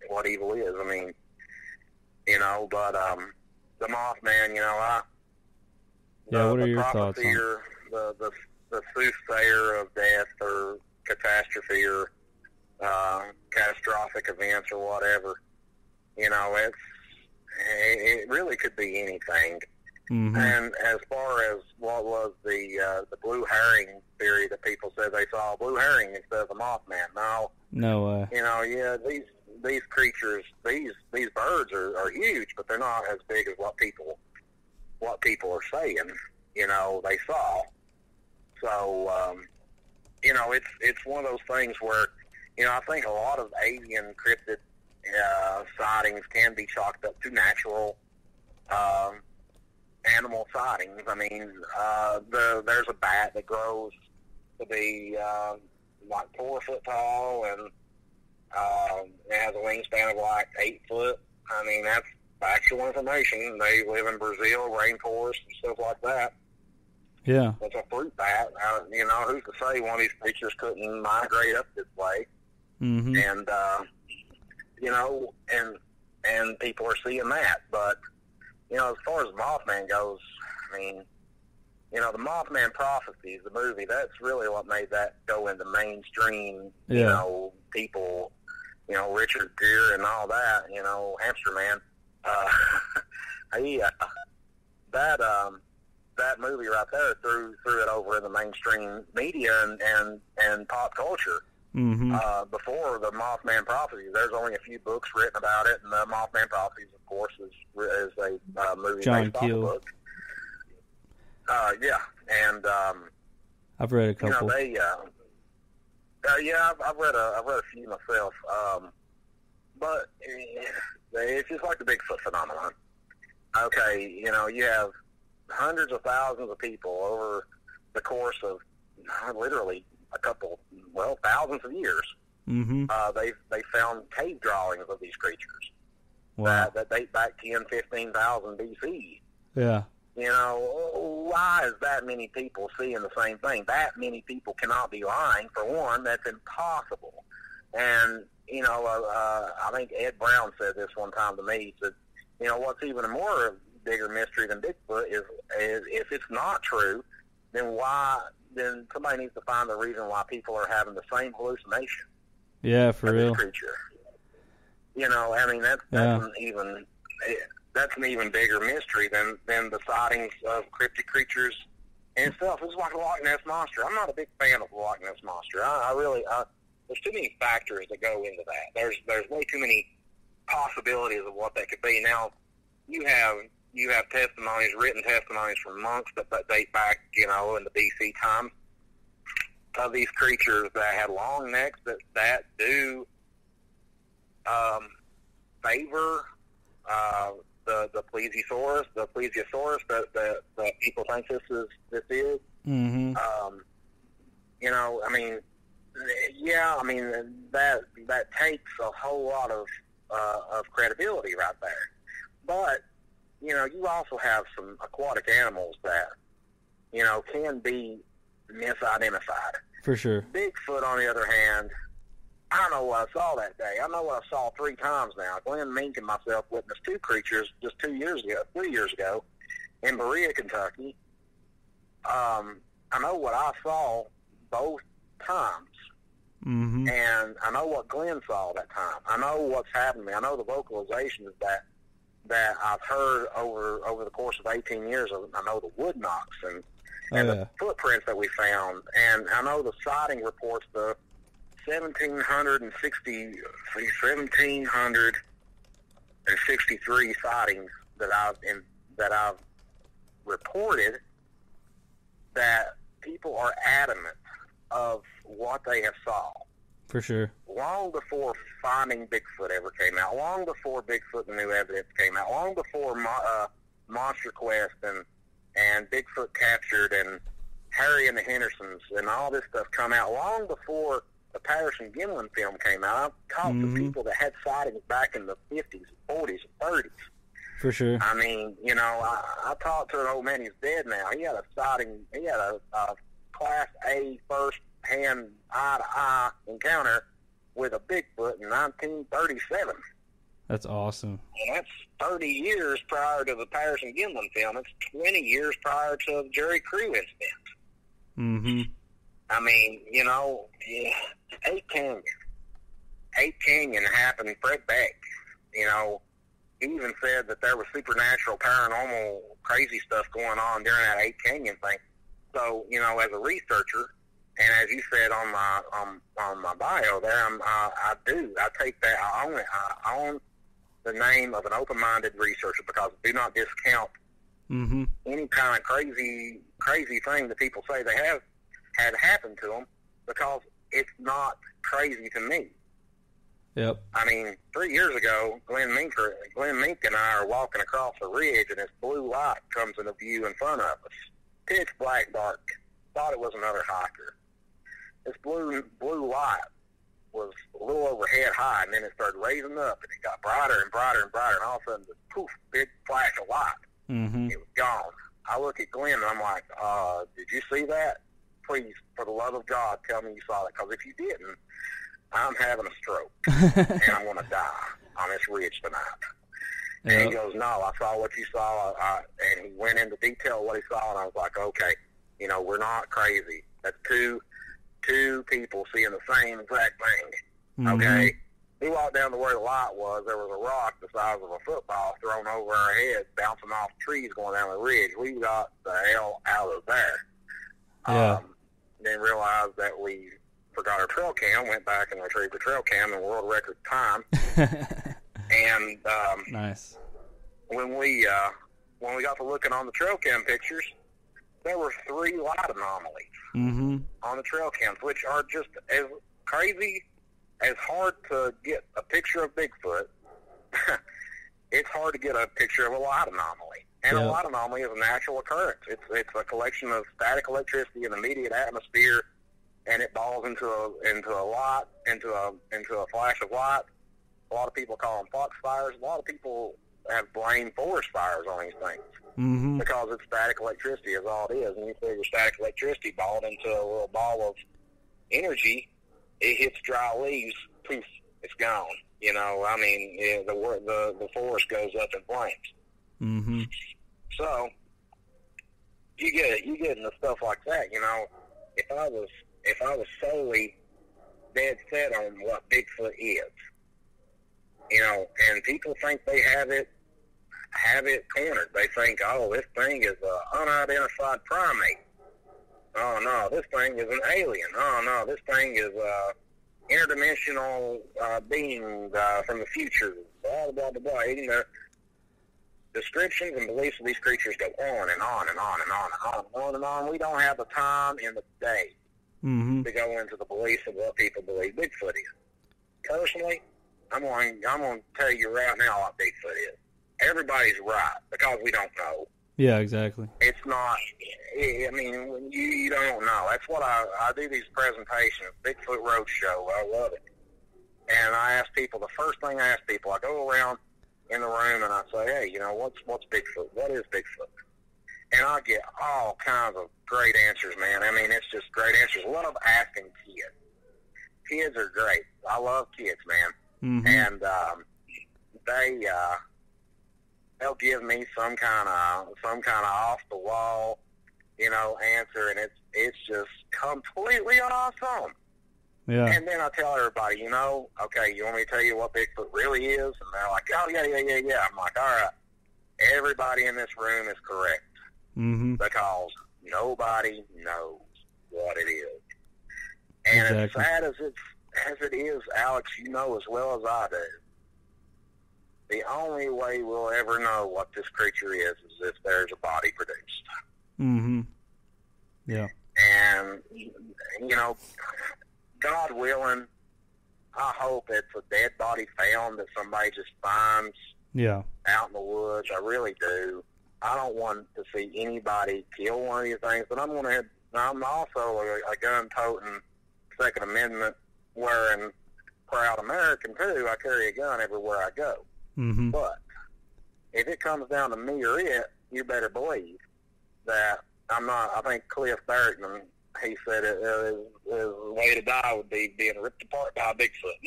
what evil is. I mean, you know, but the Mothman, you know, what are your thoughts on the soothsayer of death or catastrophe or catastrophic events or whatever? You know, it really could be anything. And as far as what was the blue herring theory that people said they saw a blue herring instead of a Mothman, no way. You know, yeah, these creatures, these birds are huge, but they're not as big as what people are saying. they saw. So, it's one of those things where, I think a lot of avian cryptid sightings can be chalked up to natural animal sightings. I mean, there's a bat that grows to be like 4 foot tall, and it has a wingspan of like 8 foot. I mean, that's factual information. They live in Brazil, rainforest, and stuff like that. Yeah. It's a fruit bat. Who's to say one of these creatures couldn't migrate up this way? Mm-hmm. And people are seeing that. But, as far as Mothman goes, I mean, the Mothman Prophecies, the movie, that's really what made that go into mainstream, people, Richard Gere and all that, Hamster Man. That movie right there threw it over in the mainstream media and pop culture. Mm-hmm. Before the Mothman Prophecies, there's only a few books written about it, and the Mothman Prophecies, of course, is a movie John based off the book. And I've read a couple. I've read a few myself. But it's just like the Bigfoot phenomenon. Okay, you have hundreds of thousands of people over the course of literally thousands of years. Mm-hmm. They found cave drawings of these creatures. Wow. That date back 10, 15,000 BC. Yeah. Why is that many people seeing the same thing? That many people cannot be lying. For one, that's impossible. And, I think Ed Brown said this one time to me. He said, what's even a more bigger mystery than Bigfoot is if it's not true, then somebody needs to find the reason why people are having the same hallucination. Yeah, for real. This creature. That's an even bigger mystery than the sightings of cryptid creatures in itself. It's like a Loch Ness Monster. I'm not a big fan of the Loch Ness Monster. There's too many factors that go into that. There's way too many possibilities of what that could be. Now, you have testimonies, written testimonies from monks that date back, in the BC times, of these creatures that had long necks that do favor the plesiosaurus that people think this is. Mm-hmm. That takes a whole lot of credibility right there. But, you also have some aquatic animals that, can be misidentified. For sure. Bigfoot, on the other hand, I know what I saw that day. I know what I saw 3 times now. Glenn Mink and myself witnessed 2 creatures just 3 years ago, in Berea, Kentucky. I know what I saw both times. Mm-hmm. And I know what Glenn saw that time. I know what's happening. I know the vocalizations that I've heard over the course of 18 years. I know the wood knocks and the footprints that we found. And I know the sighting reports, the 1,763 sightings that I've reported, that people are adamant of what they have saw. For sure. Long before Finding Bigfoot ever came out, long before Bigfoot and New Evidence came out, long before Monster Quest and Bigfoot Captured and Harry and the Hendersons and all this stuff come out, long before the Patterson Gimlin film came out. I've talked to people that had sightings back in the 50s, 40s, and 30s. For sure. I mean, I talked to an old man. He's dead now. He had a sighting. He had a Class A first-hand eye-to-eye encounter with a Bigfoot in 1937. That's awesome. And that's 30 years prior to the Patterson Gimlin film. It's 20 years prior to the Jerry Crew incident. Mm-hmm. I mean, Ape Canyon happened. Fred Beck, he even said that there was supernatural, paranormal, crazy stuff going on during that Ape Canyon thing. So, as a researcher, and as you said on my bio there, I take that. I own it. I own the name of an open-minded researcher, because I do not discount any kind of crazy thing that people say they have had happened to them, because it's not crazy to me. Yep. I mean, 3 years ago, Glenn Mink and I are walking across a ridge, and this blue light comes into view in front of us. Pitch black dark. Thought it was another hiker. This blue light was a little over head high, and then it started raising up, and it got brighter and brighter and brighter, and all of a sudden, this poof, big flash of light. It was gone. I look at Glenn, and I'm like, did you see that? Please, for the love of God, tell me you saw it, because if you didn't, I'm having a stroke, and I'm going to die on this ridge tonight. Yep. And he goes, no, I saw what you saw, and he went into detail what he saw, and I was like, okay, you know, we're not crazy. That's two people seeing the same exact thing, okay? We walked down to where the light was. There was a rock the size of a football thrown over our heads, bouncing off trees going down the ridge. We got the hell out of there. Yeah. Then realized that we forgot our trail cam, went back and retrieved the trail cam in world record time. And nice. When we got to looking on the trail cam pictures, there were 3 light anomalies on the trail cams, which are just as crazy as hard to get a picture of Bigfoot. It's hard to get a picture of a light anomaly. And a light anomaly is a natural occurrence. It's a collection of static electricity in the immediate atmosphere, and it balls into a light, into a flash of light. A lot of people call them fox fires. A lot of people have blamed forest fires on these things because it's static electricity is all it is. And you figure static electricity balled into a little ball of energy, it hits dry leaves, poof, it's gone. You know, I mean, the forest goes up in flames. So you get into stuff like that. You know, if I was solely dead set on what Bigfoot is, you know, and people think they have it cornered. They think, oh, this thing is an unidentified primate. Oh no, this thing is an alien. Oh no, this thing is interdimensional being from the future. Blah blah blah blah. You know, descriptions and beliefs of these creatures go on and on and on and on and on and on and on. We don't have the time in the day to go into the beliefs of what people believe Bigfoot is. Personally, I'm going to tell you right now what Bigfoot is. Everybody's right, because we don't know. Yeah, exactly. It's not, I mean, you don't know. That's what I do these presentations, Bigfoot Roadshow. I love it. And I ask people, the first thing I ask people, I go around in the room and I say, hey, you know, what's Bigfoot? What is Bigfoot? And I get all kinds of great answers, man. I mean, it's just great answers. I love asking kids. Kids are great. I love kids, man. And they'll give me some kind of off the wall, you know, answer, and it's just completely awesome. Yeah. And then I tell everybody, you know, okay, you want me to tell you what Bigfoot really is? And they're like, oh yeah. I'm like, all right, everybody in this room is correct because nobody knows what it is. And as sad as it is, Alex, you know as well as I do, the only way we'll ever know what this creature is if there's a body produced. Yeah. And, you know, God willing, I hope it's a dead body found that somebody just finds out in the woods. I really do. I don't want to see anybody kill one of these things, but I'm also a gun-toting, Second Amendment wearing proud American too. I carry a gun everywhere I go. But if it comes down to me or it, you better believe that I'm not. I think Cliff Burton, he said his way to die would be being ripped apart by a Bigfoot.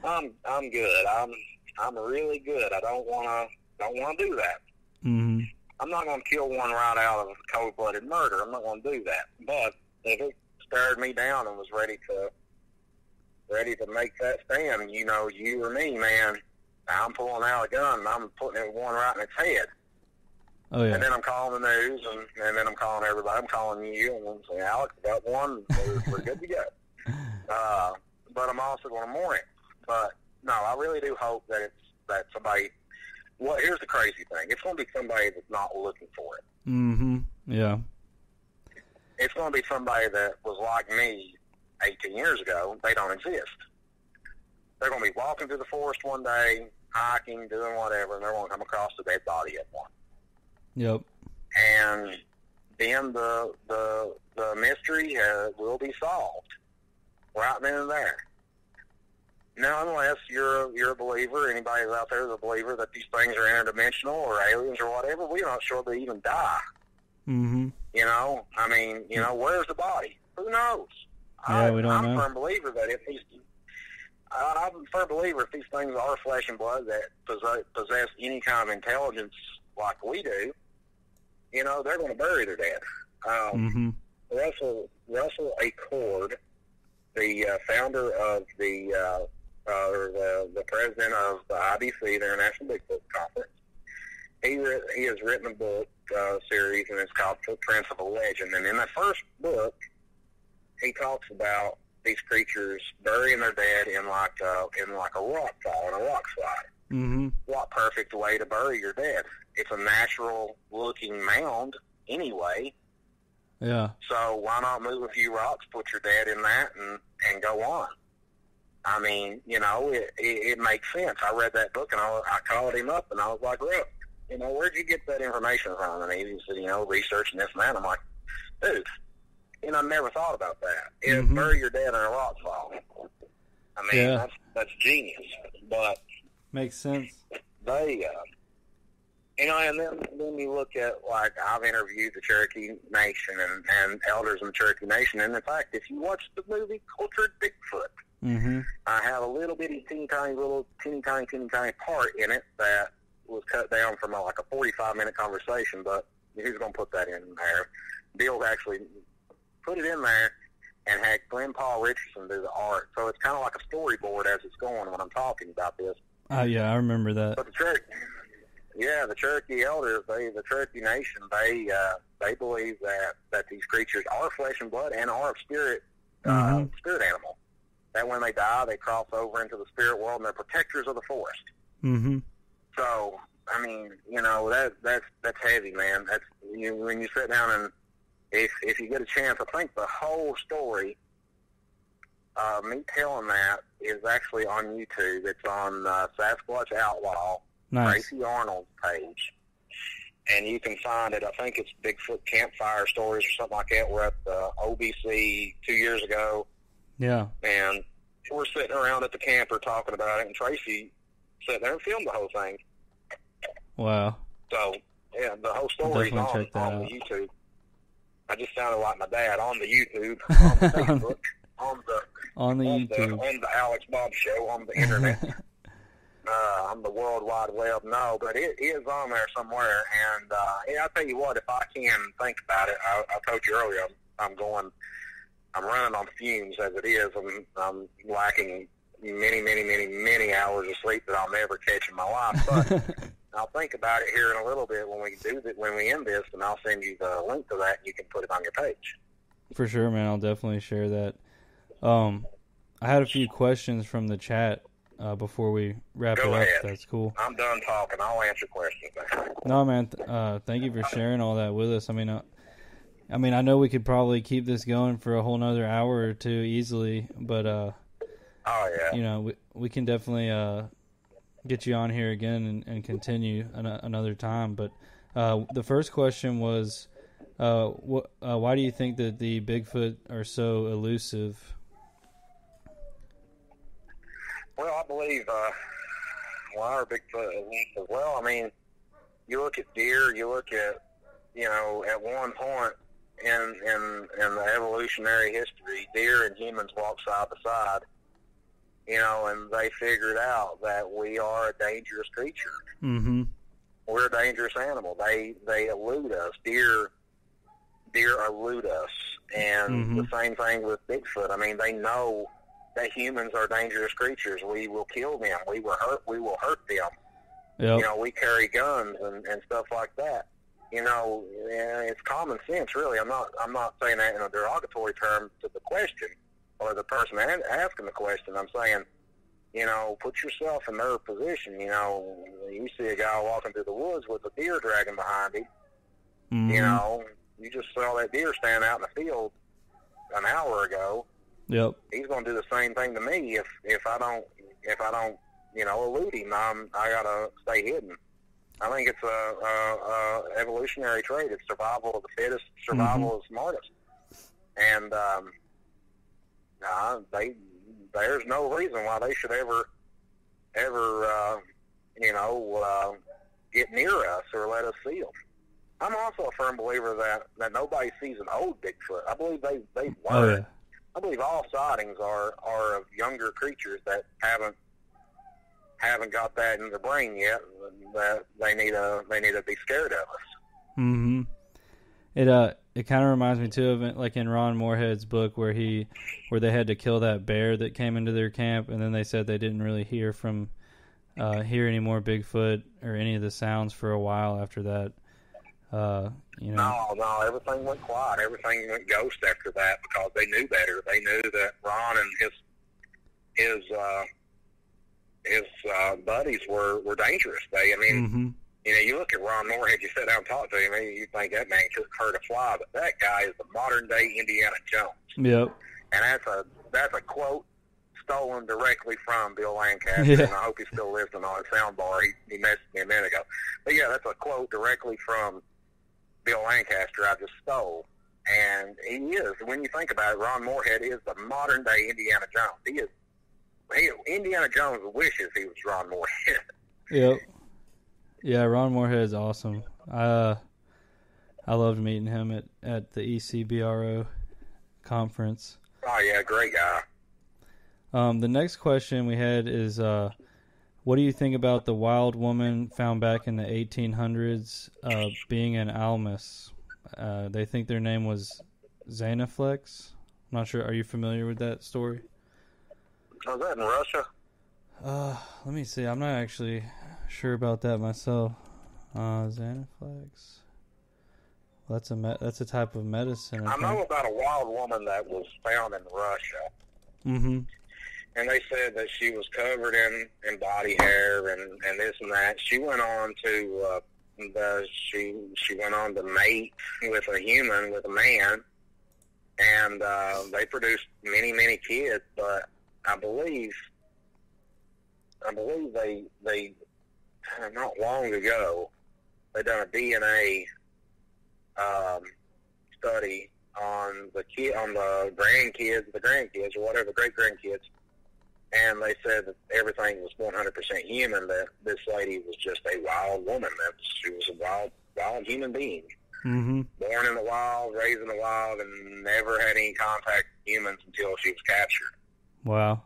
No. I'm good. I'm really good. I don't want to do that. I'm not going to kill one right out of cold-blooded murder. I'm not going to do that. But if it stared me down and was ready to make that stand, you know, you or me, man, I'm pulling out a gun and I'm putting it one right in its head. Oh, yeah. And then I'm calling the news, and then I'm calling everybody. I'm calling you, and I'm saying, Alex, got one, we're good to go. But I'm also going to mourn it. But, no, I really do hope that somebody well, here's the crazy thing. It's going to be somebody that's not looking for it. Mm-hmm. Yeah. It's going to be somebody that was like me 18 years ago. They don't exist. They're going to be walking through the forest one day, hiking, doing whatever, and they're going to come across a dead body at one. Yep. And then the mystery will be solved right then and there. Now, unless you're a believer, anybody out there is a believer that these things are interdimensional or aliens or whatever, we're not sure they even die. Mm-hmm. You know, I mean, you know, where's the body? Who knows? Yeah, we don't I'm know. a firm believer that if I'm a firm believer if these things are flesh and blood that possess any kind of intelligence like we do, you know, they're going to bury their dead. Russell Acord, the founder of the president of the IBC, the International Bigfoot Conference, he has written a book series, and it's called Footprints of a Legend. And in that first book, he talks about these creatures burying their dead in like a rock fall, in a rock slide. Mm-hmm. What perfect way to bury your dead? It's a natural-looking mound anyway. Yeah. So why not move a few rocks, put your dead in that, and go on? I mean, you know, it makes sense. I read that book, and I called him up, and I was like, look, you know, where'd you get that information from? And he said, you know, researching this and that. I'm like, dude, you know, I never thought about that. Bury your dead in a rock fall. I mean, that's genius. But makes sense. They, you know, and then you look at, like, I've interviewed the Cherokee Nation and elders in the Cherokee Nation, and in fact, if you watch the movie Cultured Bigfoot, I have a little bitty, teeny tiny part in it that was cut down from like a 45-minute conversation, but who's going to put that in there? Bill actually put it in there and had Glenn Paul Richardson do the art, so it's kind of like a storyboard as it's going when I'm talking about this. Yeah, I remember that. But the Cherokee elders, the Cherokee Nation, they believe that these creatures are flesh and blood and are a spirit animal. That when they die, they cross over into the spirit world, and they're protectors of the forest. Mm-hmm. So, I mean, you know, that's heavy, man. That's when you sit down and if you get a chance, I think the whole story, me telling that, is actually on YouTube. It's on Sasquatch Outlaw, Tracy Arnold's page, and you can find it. I think it's Bigfoot Campfire Stories or something like that. We're at the OBC 2 years ago. Yeah. And we're sitting around at the camper talking about it, and Tracy sat there and filmed the whole thing. Wow. So, yeah, the whole story's on the YouTube. I just sounded like my dad on the YouTube, on the Facebook, on the YouTube, on the Alex Bob Show, on the internet, on the World Wide Web. No, but it is on there somewhere. And yeah, I'll tell you what, if I can think about it, I told you earlier, I'm running on fumes as it is. I'm lacking many hours of sleep that I'll never catch in my life. But I'll think about it here in a little bit when we end this, and I'll send you the link to that, and you can put it on your page. For sure, man. I'll definitely share that. I had a few questions from the chat before we wrap it up. That's cool. I'm done talking. I'll answer questions. No, man. Thank you for sharing all that with us. I mean, I know we could probably keep this going for a whole nother hour or two easily, but oh yeah, you know, we can definitely get you on here again and continue another time. But the first question was, why do you think that the Bigfoot are so elusive? Well, I believe why are Bigfoot elusive? Well, I mean, you look at deer, you look at, you know, at one point in the evolutionary history, deer and humans walked side by side. You know, and they figured out that we are a dangerous creature. Mm-hmm. We're a dangerous animal. They elude us. Deer elude us. And the same thing with Bigfoot. I mean, they know that humans are dangerous creatures. We will kill them. We will hurt them. Yep. You know, we carry guns and stuff like that. You know, it's common sense, really. I'm not saying that in a derogatory term to the question or the person asking the question. I'm saying you know, put yourself in their position. You know, you see a guy walking through the woods with a deer dragging behind him. Mm-hmm. You know, you just saw that deer stand out in the field an hour ago. Yep. He's going to do the same thing to me if I don't you know, elude him. I gotta stay hidden. I think it's a evolutionary trait. It's survival of the fittest, survival of the smartest. And there's no reason why they should ever you know, get near us or let us see them. I'm also a firm believer that nobody sees an old Bigfoot. I believe they've learned. Oh, yeah. I believe all sightings are of younger creatures that haven't got that in their brain yet. That they need to be scared of us. Mm-hmm. It kind of reminds me too of it, like in Ron Moorhead's book where they had to kill that bear that came into their camp, and then they said they didn't really hear any more Bigfoot or any of the sounds for a while after that. You know. No, everything went quiet. Everything went ghost after that because they knew better. They knew that Ron and his buddies were dangerous. Mm-hmm. You know, you look at Ron Moorhead, you sit down and talk to him, and you think that man couldn't hurt a fly, but that guy is the modern day Indiana Jones. Yep. And that's a quote stolen directly from Bill Lancaster, yeah. and I hope he's still listening on his sound bar. He messaged me a minute ago. But yeah, that's a quote directly from Bill Lancaster I just stole. And he is, when you think about it, Ron Moorhead is the modern day Indiana Jones. Indiana Jones wishes he was Ron Moorhead. Yep. Yeah, Ron Moorhead's awesome. I loved meeting him at the ECBRO conference. Oh yeah, great guy. The next question we had is, what do you think about the wild woman found back in the 1800s being an almas? They think their name was Xanaflex. I'm not sure. Are you familiar with that story? Was that in Russia? Let me see. I'm not actually sure about that myself. Xanaflex. Well, that's a type of medicine. I know about a wild woman that was found in Russia. Mm-hmm. And they said that she was covered in body hair and this and that. She went on to she went on to mate with a man, and they produced many kids. But I believe they not long ago they done a DNA study on the grandkids or whatever, great grandkids. And they said that everything was 100% human, that this lady was just a wild woman. She was a wild human being. Mm-hmm. Born in the wild, raised in the wild, and never had any contact with humans until she was captured. Wow.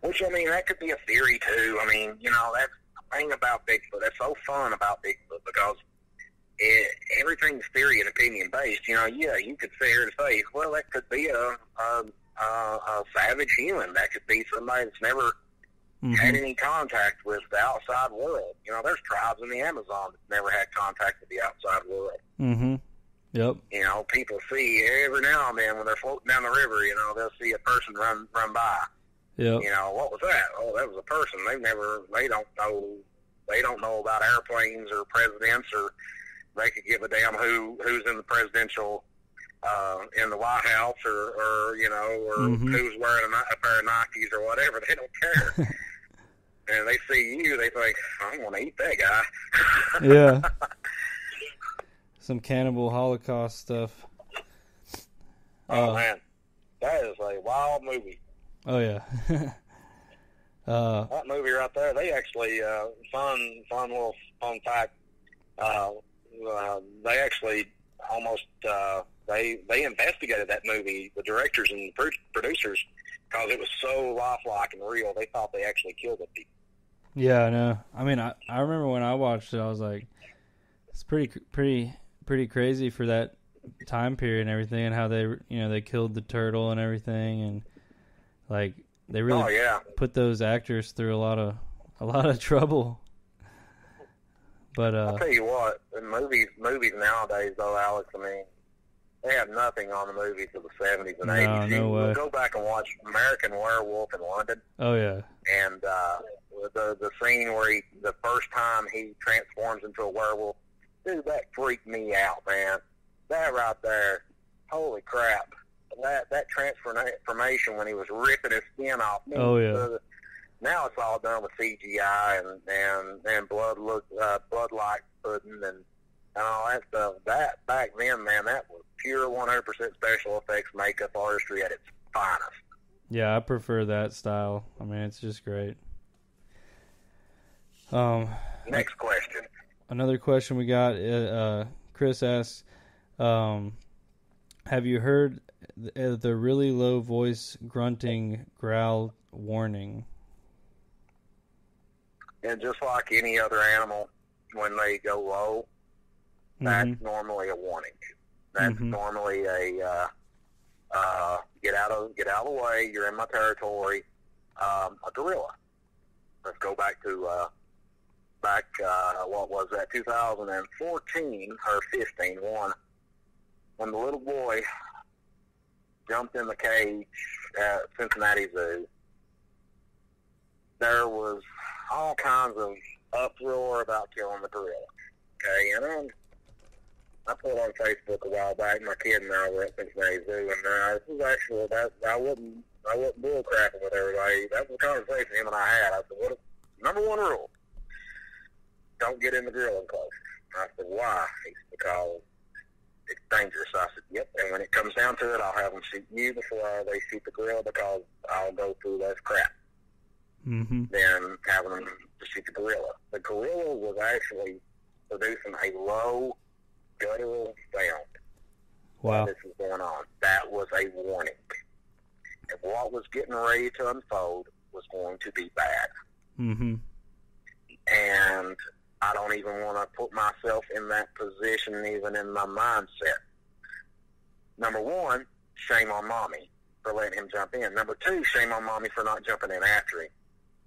Which, I mean, that could be a theory, too. I mean, you know, that's the thing about Bigfoot. That's so fun about Bigfoot because everything's theory and opinion-based. You know, yeah, you could sit here and say, well, that could be a savage human. That could be somebody that's never had any contact with the outside world. You know, there's tribes in the Amazon that never had contact with the outside world. Mm-hmm. Yep. You know, people see every now and then when they're floating down the river, you know, they'll see a person run by. Yep. You know, what was that? Oh, that was a person. They don't know about airplanes or presidents, or they could give a damn who's in the presidential in the White House, or you know, or who's wearing a pair of Nikes or whatever. They don't care. And they see you, they think, I want to eat that guy. Yeah. Some cannibal Holocaust stuff. Oh, man. That is a wild movie. Oh, yeah. That movie right there, they actually, fun little fun fact, they actually almost, they investigated that movie, the directors and the producers, because it was so lifelike and real. They thought they actually killed the people. Yeah, I know. I mean, I remember when I watched it, I was like, it's pretty crazy for that time period and everything, and how they killed the turtle and everything, and like they really put those actors through a lot of trouble. But I'll tell you what, in movies nowadays, though, Alex, I mean, They had nothing on the movies of the 70s and 80s. No way. Go back and watch American Werewolf in London. Oh, yeah. And the scene where the first time he transforms into a werewolf, dude, that freaked me out, man. That right there, holy crap. That transformation when he was ripping his skin off. Oh, yeah. Now it's all done with CGI and blood-like pudding and all that stuff. That, back then, man, that was pure 100% special effects makeup artistry at its finest. Yeah, I prefer that style. I mean, it's just great. Next question. Another question we got, Chris asks, have you heard the really low voice grunting growl warning? And just like any other animal, when they go low, that's normally a warning. That's normally a get out of the way. You're in my territory. A gorilla. Let's go back to what was that? 2014 or 15? When the little boy jumped in the cage at Cincinnati Zoo. There was all kinds of uproar about killing the gorilla. Okay, and I put on Facebook a while back. My kid and I were at Cincinnati Zoo, and this was actually I wasn't bull crapping with everybody. That was a conversation him and I had. I said, "What? Number one rule: don't get in the gorilla enclosure." I said, "Why?" He said, "Because it's dangerous." I said, "Yep." And when it comes down to it, I'll have them shoot you before they shoot the gorilla because I'll go through less crap than having them to shoot the gorilla. The gorilla was actually producing a low guttural sound. Wow. This was going on. That was a warning. And what was getting ready to unfold was going to be bad. And I don't even want to put myself in that position, even in my mindset. Number one, shame on mommy for letting him jump in. Number two, shame on mommy for not jumping in after him.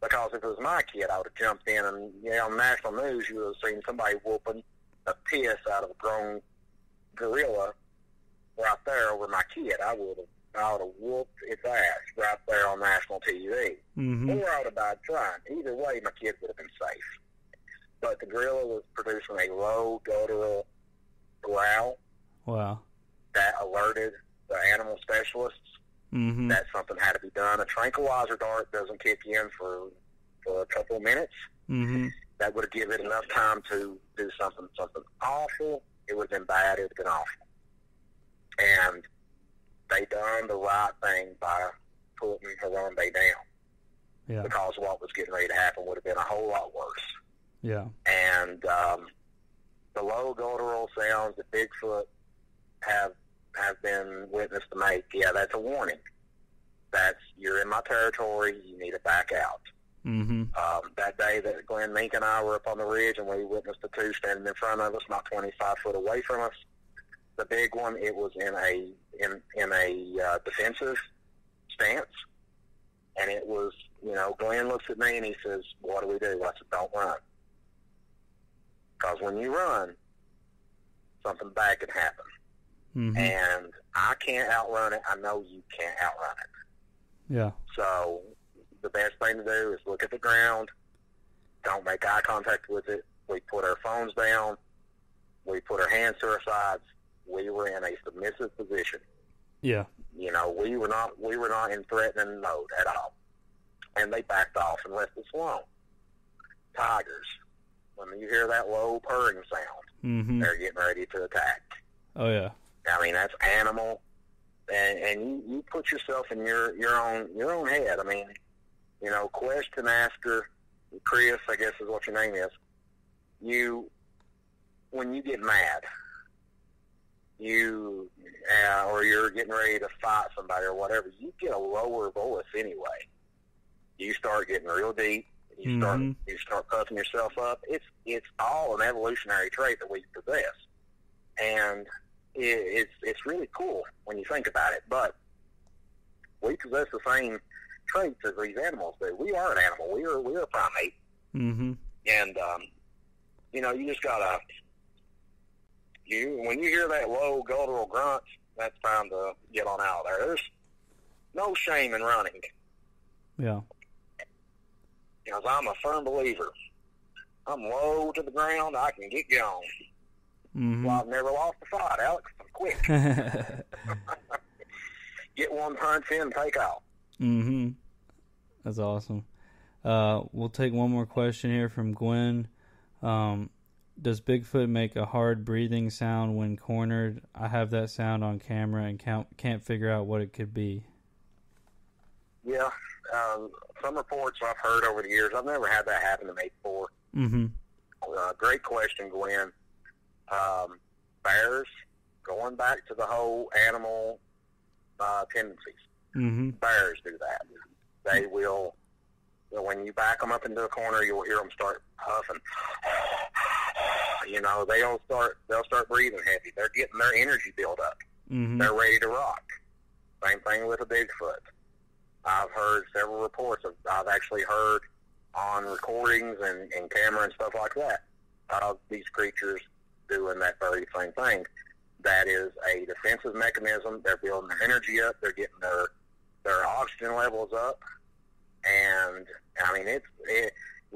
Because if it was my kid, I would have jumped in, and on national news, you would have seen somebody whooping a piss out of a grown gorilla right there over my kid. I would have whooped its ass right there on national TV. Or I would have died trying. Either way, my kid would have been safe. But the gorilla was producing a low guttural growl. Wow. That alerted the animal specialists that something had to be done. A tranquilizer dart doesn't kick in for a couple of minutes. That would have given it enough time to do something awful. It would have been bad. It would have been awful. And they done the right thing by putting Harambe down. Yeah. Because what was getting ready to happen would have been a whole lot worse. Yeah. And the low guttural sounds that Bigfoot have been witnessed to make, yeah, that's a warning. That's, you're in my territory, you need to back out. That day that Glenn Mink and I were up on the ridge and we witnessed the two standing in front of us, not 25 foot away from us, the big one, it was in a defensive stance. And it was, Glenn looks at me and he says, "What do we do?" I said, "Don't run. Because when you run, something bad can happen. And I can't outrun it. I know you can't outrun it." Yeah. So the best thing to do is look at the ground. Don't make eye contact with it. We put our phones down. We put our hands to our sides. We were in a submissive position. Yeah. We were not in threatening mode at all. And they backed off and left us alone. Tigers, when you hear that low purring sound, they're getting ready to attack. Oh yeah. I mean, that's animal, and you put yourself in your own head. I mean, question asker, Chris, I guess is what your name is. When you get mad, or you're getting ready to fight somebody or whatever, you get a lower voice anyway. You start getting real deep. You start puffing yourself up. It's all an evolutionary trait that we possess, and it's really cool when you think about it. But we possess the same traits as these animals do. We are an animal. We're a primate. And you just gotta when you hear that low guttural grunt, that's time to get on out of there. There's no shame in running. Yeah. Because I'm a firm believer. I'm low to the ground. I can get going. Mm-hmm. Well, I've never lost a fight, Alex. I'm quick. Get one punch in and take out. Mm-hmm. That's awesome. We'll take one more question here from Gwen. Does Bigfoot make a hard breathing sound when cornered? I have that sound on camera and can't figure out what it could be. Yeah. Some reports I've heard over the years. I've never had that happen to me before. Mm-hmm. Great question, Gwen. Bears, going back to the whole animal tendencies. Mm-hmm. Bears do that. They will, when you back them up into a corner, you'll hear them start huffing. You know, they'll start breathing heavy. They're getting their energy built up. Mm-hmm. They're ready to rock. Same thing with a Bigfoot. I've heard several reports. I've actually heard on recordings and camera and stuff like that of these creatures doing that very same thing. That is a defensive mechanism. They're building their energy up. They're getting their oxygen levels up. And I mean,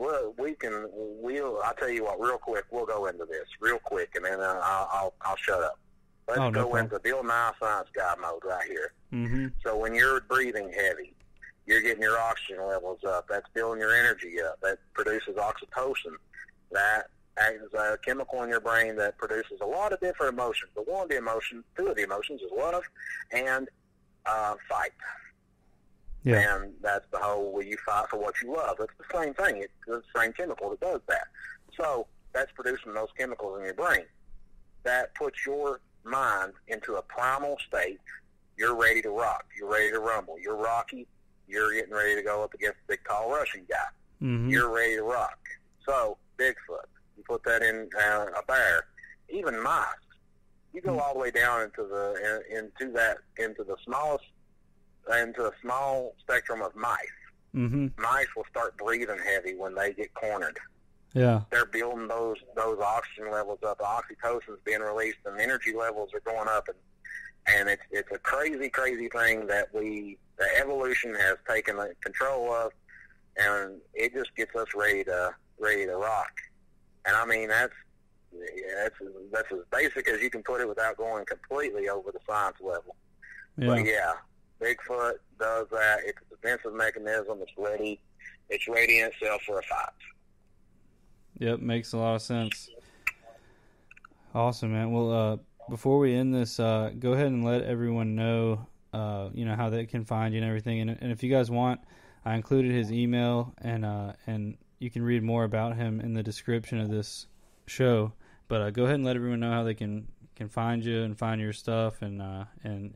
I'll tell you what, real quick, we'll go into this real quick, and then I'll shut up. Let's go into Bill Nye Science Guy mode right here. Mm-hmm. So when you're breathing heavy, you're getting your oxygen levels up. That's building your energy up. That produces oxytocin. That is a chemical in your brain that produces a lot of different emotions. But two of the emotions is love and fight. Yeah. And that's the whole, will you fight for what you love? It's the same thing. It's the same chemical that does that. So that's producing those chemicals in your brain. That puts your mind into a primal state. You're ready to rock. You're ready to rumble. You're rocky. You're getting ready to go up against the big, tall Russian guy. Mm-hmm. You're ready to rock. So, Bigfoot, you put that in a bear, even mice. You go all the way down into the small spectrum of mice. Mm-hmm. Mice will start breathing heavy when they get cornered. Yeah. They're building those oxygen levels up. The oxytocin's being released, and the energy levels are going up, and it's a crazy thing that the evolution has taken control of, and it just gets us ready to rock. And I mean, that's as basic as you can put it without going completely over the science level. Yeah. But yeah, Bigfoot does that. It's a defensive mechanism. It's ready in itself for a fight. Yep, makes a lot of sense. Awesome, man. Well, before we end this, go ahead and let everyone know, how they can find you and everything. And if you guys want, I included his email, and you can read more about him in the description of this show. But go ahead and let everyone know how they can find you and find your stuff and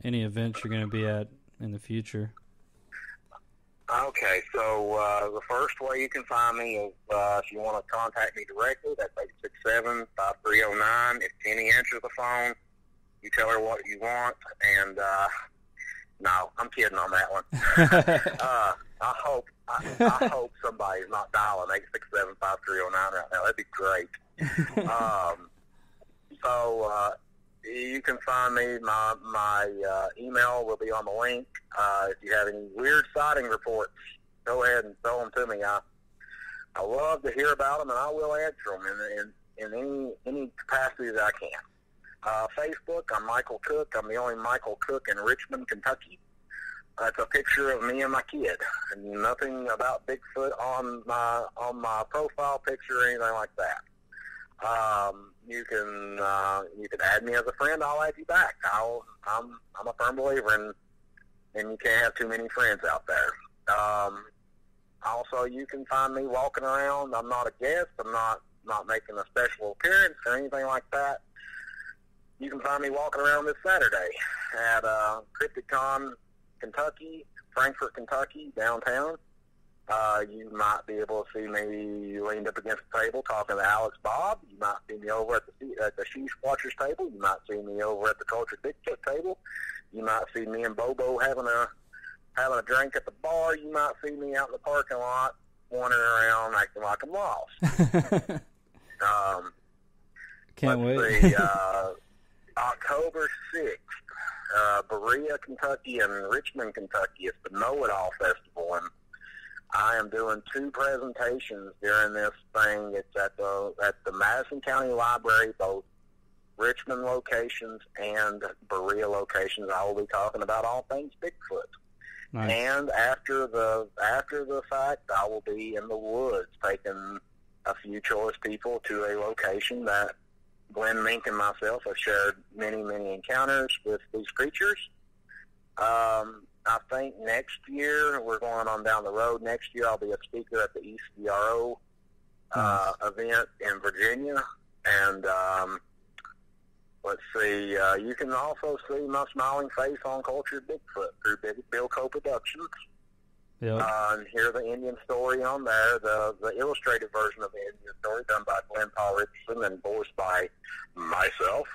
any events you're going to be at in the future. Okay, so the first way you can find me is if you want to contact me directly, that's 867-5309. If Jenny answers the phone, you tell her what you want, and no, I'm kidding on that one. I hope somebody's not dialing 867-5309 right now. That'd be great. So you can find me. My email will be on the link. If you have any weird sighting reports, go ahead and throw them to me. I love to hear about them, and I will answer them in any capacity that I can. Facebook, I'm Michael Cook. I'm the only Michael Cook in Richmond, Kentucky. It's a picture of me and my kid, and nothing about Bigfoot on my profile picture or anything like that. You can add me as a friend. I'll add you back. I'm a firm believer and you can't have too many friends out there. Also, you can find me walking around. I'm not a guest. I'm not making a special appearance or anything like that. You can find me walking around this Saturday at CryptoCon, Kentucky, Frankfort, Kentucky, downtown. You might be able to see me leaned up against the table talking to Alex Bob. You might see me over at the Sheesh Watchers table. You might see me over at the Culture Bigfoot table. You might see me and Bobo having a drink at the bar. You might see me out in the parking lot wandering around acting like I'm lost. Can't wait. See, October 6th Berea, Kentucky, and Richmond, Kentucky. It's the Know-It-All Festival, and I am doing 2 presentations during this thing. It's at the Madison County Library, both Richmond locations and Berea locations. I will be talking about all things Bigfoot. Nice. And after the fact, I will be in the woods taking a few choice people to a location that Glenn Mink and myself have shared many, many encounters with these creatures. I think next year, we're going on down the road. Next year, I'll be a speaker at the ECRO event in Virginia. And let's see, you can also see my smiling face on Cultured Bigfoot through Bill Co. Productions. Yep. And hear the Indian story on there, the illustrated version of the Indian story done by Glenn Paul Richardson and voiced by myself.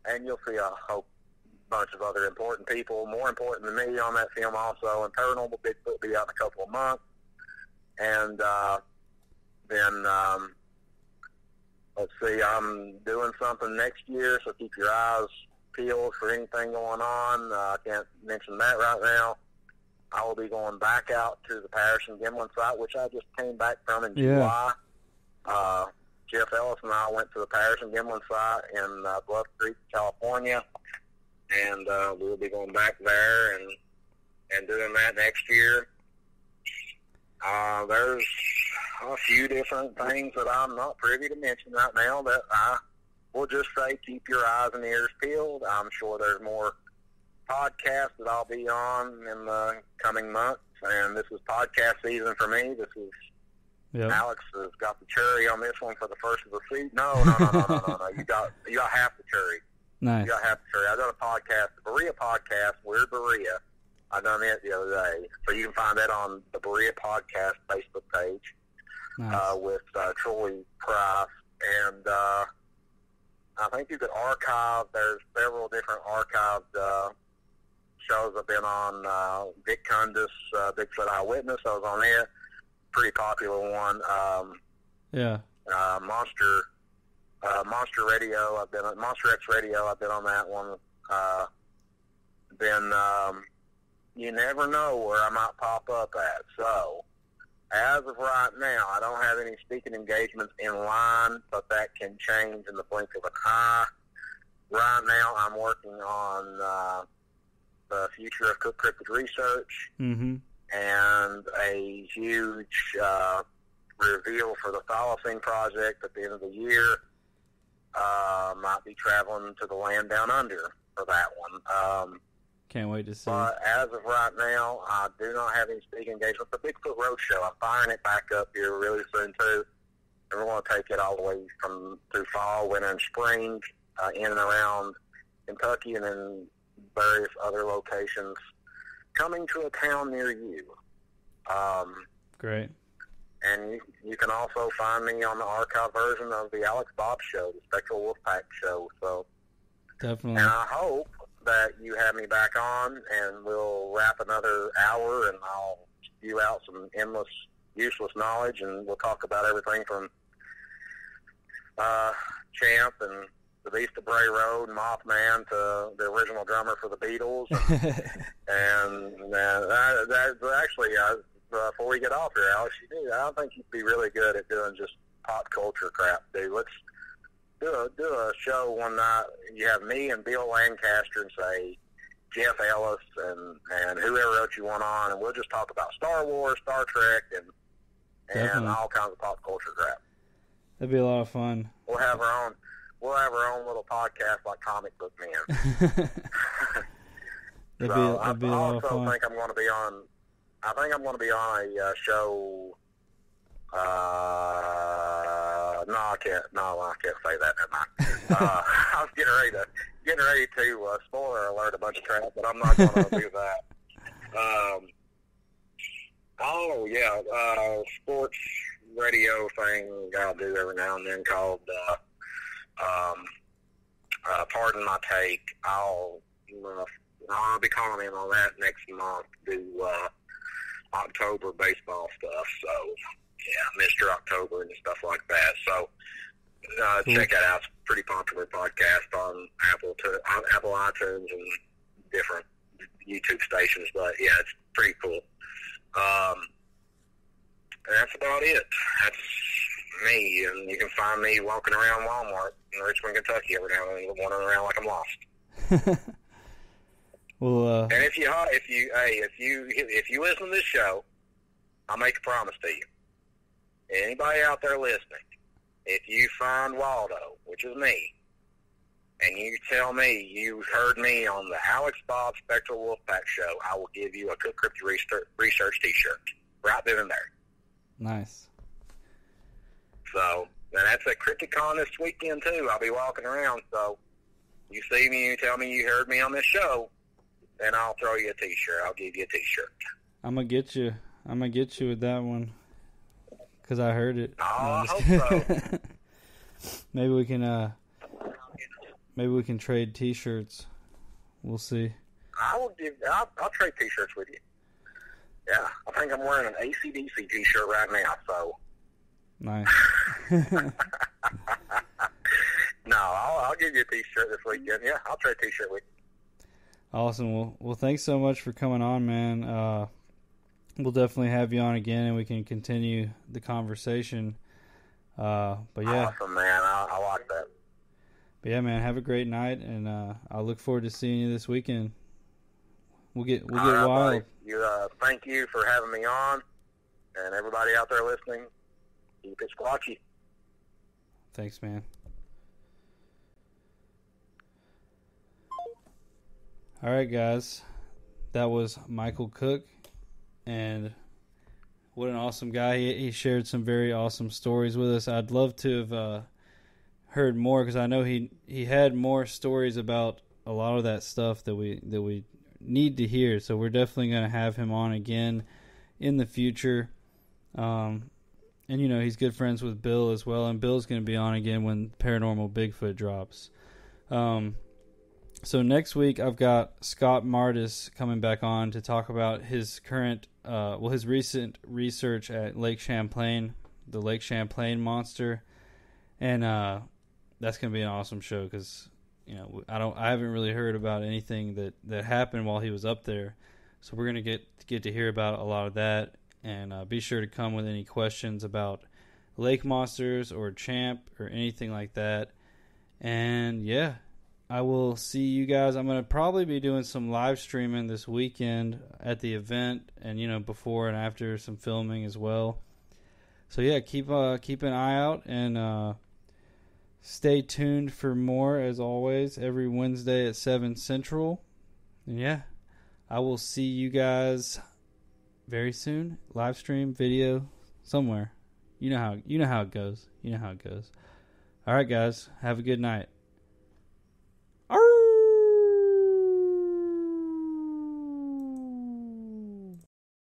And you'll see, I hope, bunch of other important people, more important than me, on that film also. And Paranormal Bigfoot will be out in a couple of months. And then, let's see, I'm doing something next year, so keep your eyes peeled for anything going on. I can't mention that right now. I will be going back out to the Patterson Gimlin site, which I just came back from in July. Jeff Ellis and I went to the Patterson Gimlin site in Bluff Creek, California. And we'll be going back there and doing that next year. There's a few different things that I'm not privy to mention right now that I will just say keep your eyes and ears peeled. I'm sure there's more podcasts that I'll be on in the coming months, and this is podcast season for me. This is Alex has got the cherry on this one for the first of the season. No. You got half the cherry. Nice. You got half the cherry. I done a podcast, the Berea podcast, Weird Berea. I done it the other day, so you can find that on the Berea podcast Facebook page. Nice. With Troy Price, and I think you could archive. There's several different archived shows I've been on. Vic Cundis, Bigfoot Eyewitness, I was on it. Pretty popular one. Monster Radio. I've been on Monster X Radio. I've been on that one. Then you never know where I might pop up at. So as of right now, I don't have any speaking engagements in line, but that can change in the blink of an eye. Right now, I'm working on the future of cryptid research, and a huge reveal for the Thylacine Project at the end of the year. Might be traveling to the land down under for that one. Can't wait to see. But as of right now, I do not have any speaking engagements. The Bigfoot Roadshow, I'm firing it back up here really soon, too. And we're going to take it all the way through fall, winter, and spring, in and around Kentucky, and then various other locations coming to a town near you. Great. And you can also find me on the archive version of the Alex Bob Show, the Spectral Wolfpack Show. So definitely. And I hope that you have me back on, and we'll wrap another hour, and I'll spew out some endless, useless knowledge, and we'll talk about everything from Champ and the Beast of Bray Road, Mothman, to the original drummer for the Beatles. And that's actually, before we get off here, Alex, I think you'd be really good at doing just pop culture crap, dude. Let's do a show one night. You have me and Bill Lancaster and say Jeff Ellis and whoever else you want on, and we'll just talk about Star Wars, Star Trek, and all kinds of pop culture crap. That'd be a lot of fun. We'll have our own little podcast like Comic Book Men. That'd be a lot of fun. I also think I'm going to be on. I think I'm going to be on a show. No, I can't say that. Never mind. I was getting ready to spoiler alert a bunch of crap, but I'm not going to do that. Sports radio thing I'll do every now and then called Pardon My Take. I'll be calling in on that next month. Do October baseball stuff. So yeah, Mr. October and stuff like that. So Cool. Check that out. It's a pretty popular podcast on Apple iTunes and different YouTube stations. But yeah, it's pretty cool. And that's about it. That's me, and you can find me walking around Walmart in Richmond, Kentucky every now and then, wandering around like I'm lost. Well, and if you listen to this show, I'll make a promise to you. Anybody out there listening, if you find Waldo, which is me, and you tell me you heard me on the Alex Bob Spectral Wolfpack show, I will give you a Cook Cryptid Research t-shirt right then and there. Nice. So, and that's at CrypticCon this weekend, too. I'll be walking around, so you see me, you tell me you heard me on this show, then I'll throw you a t-shirt. I'll give you a t-shirt. I'm going to get you. I'm going to get you with that one, because I heard it. Oh, I hope so. Maybe we can trade t-shirts. We'll see. I'll trade t-shirts with you. Yeah, I think I'm wearing an AC/DC t-shirt right now, so. Nice. No, I'll give you a t-shirt this weekend. Yeah, I'll trade a t-shirt with you. Awesome. Well, thanks so much for coming on, man. We'll definitely have you on again, and we can continue the conversation. But yeah. Awesome, man. I like that. But yeah, man, have a great night, and I look forward to seeing you this weekend. We'll get wild. Thank you for having me on, and everybody out there listening, keep it squatchy. Thanks, man. All right, guys. That was Michael Cook, and what an awesome guy. He shared some very awesome stories with us. I'd love to have heard more, because I know he had more stories about a lot of that stuff that we need to hear. So we're definitely going to have him on again in the future. And he's good friends with Bill as well, and Bill's going to be on again when Paranormal Bigfoot drops. So next week I've got Scott Martis coming back on to talk about his his recent research at Lake Champlain, the Lake Champlain monster, and that's going to be an awesome show, because I haven't really heard about anything that happened while he was up there, so we're going to get to hear about a lot of that. And be sure to come with any questions about lake monsters or Champ or anything like that. And yeah, I will see you guys. I'm going to probably be doing some live streaming this weekend at the event, and before and after some filming as well. So yeah, keep an eye out, and stay tuned for more, as always, every Wednesday at 7 Central. And yeah, I will see you guys very soon. Live stream, video, somewhere. You know how it goes. All right, guys. Have a good night.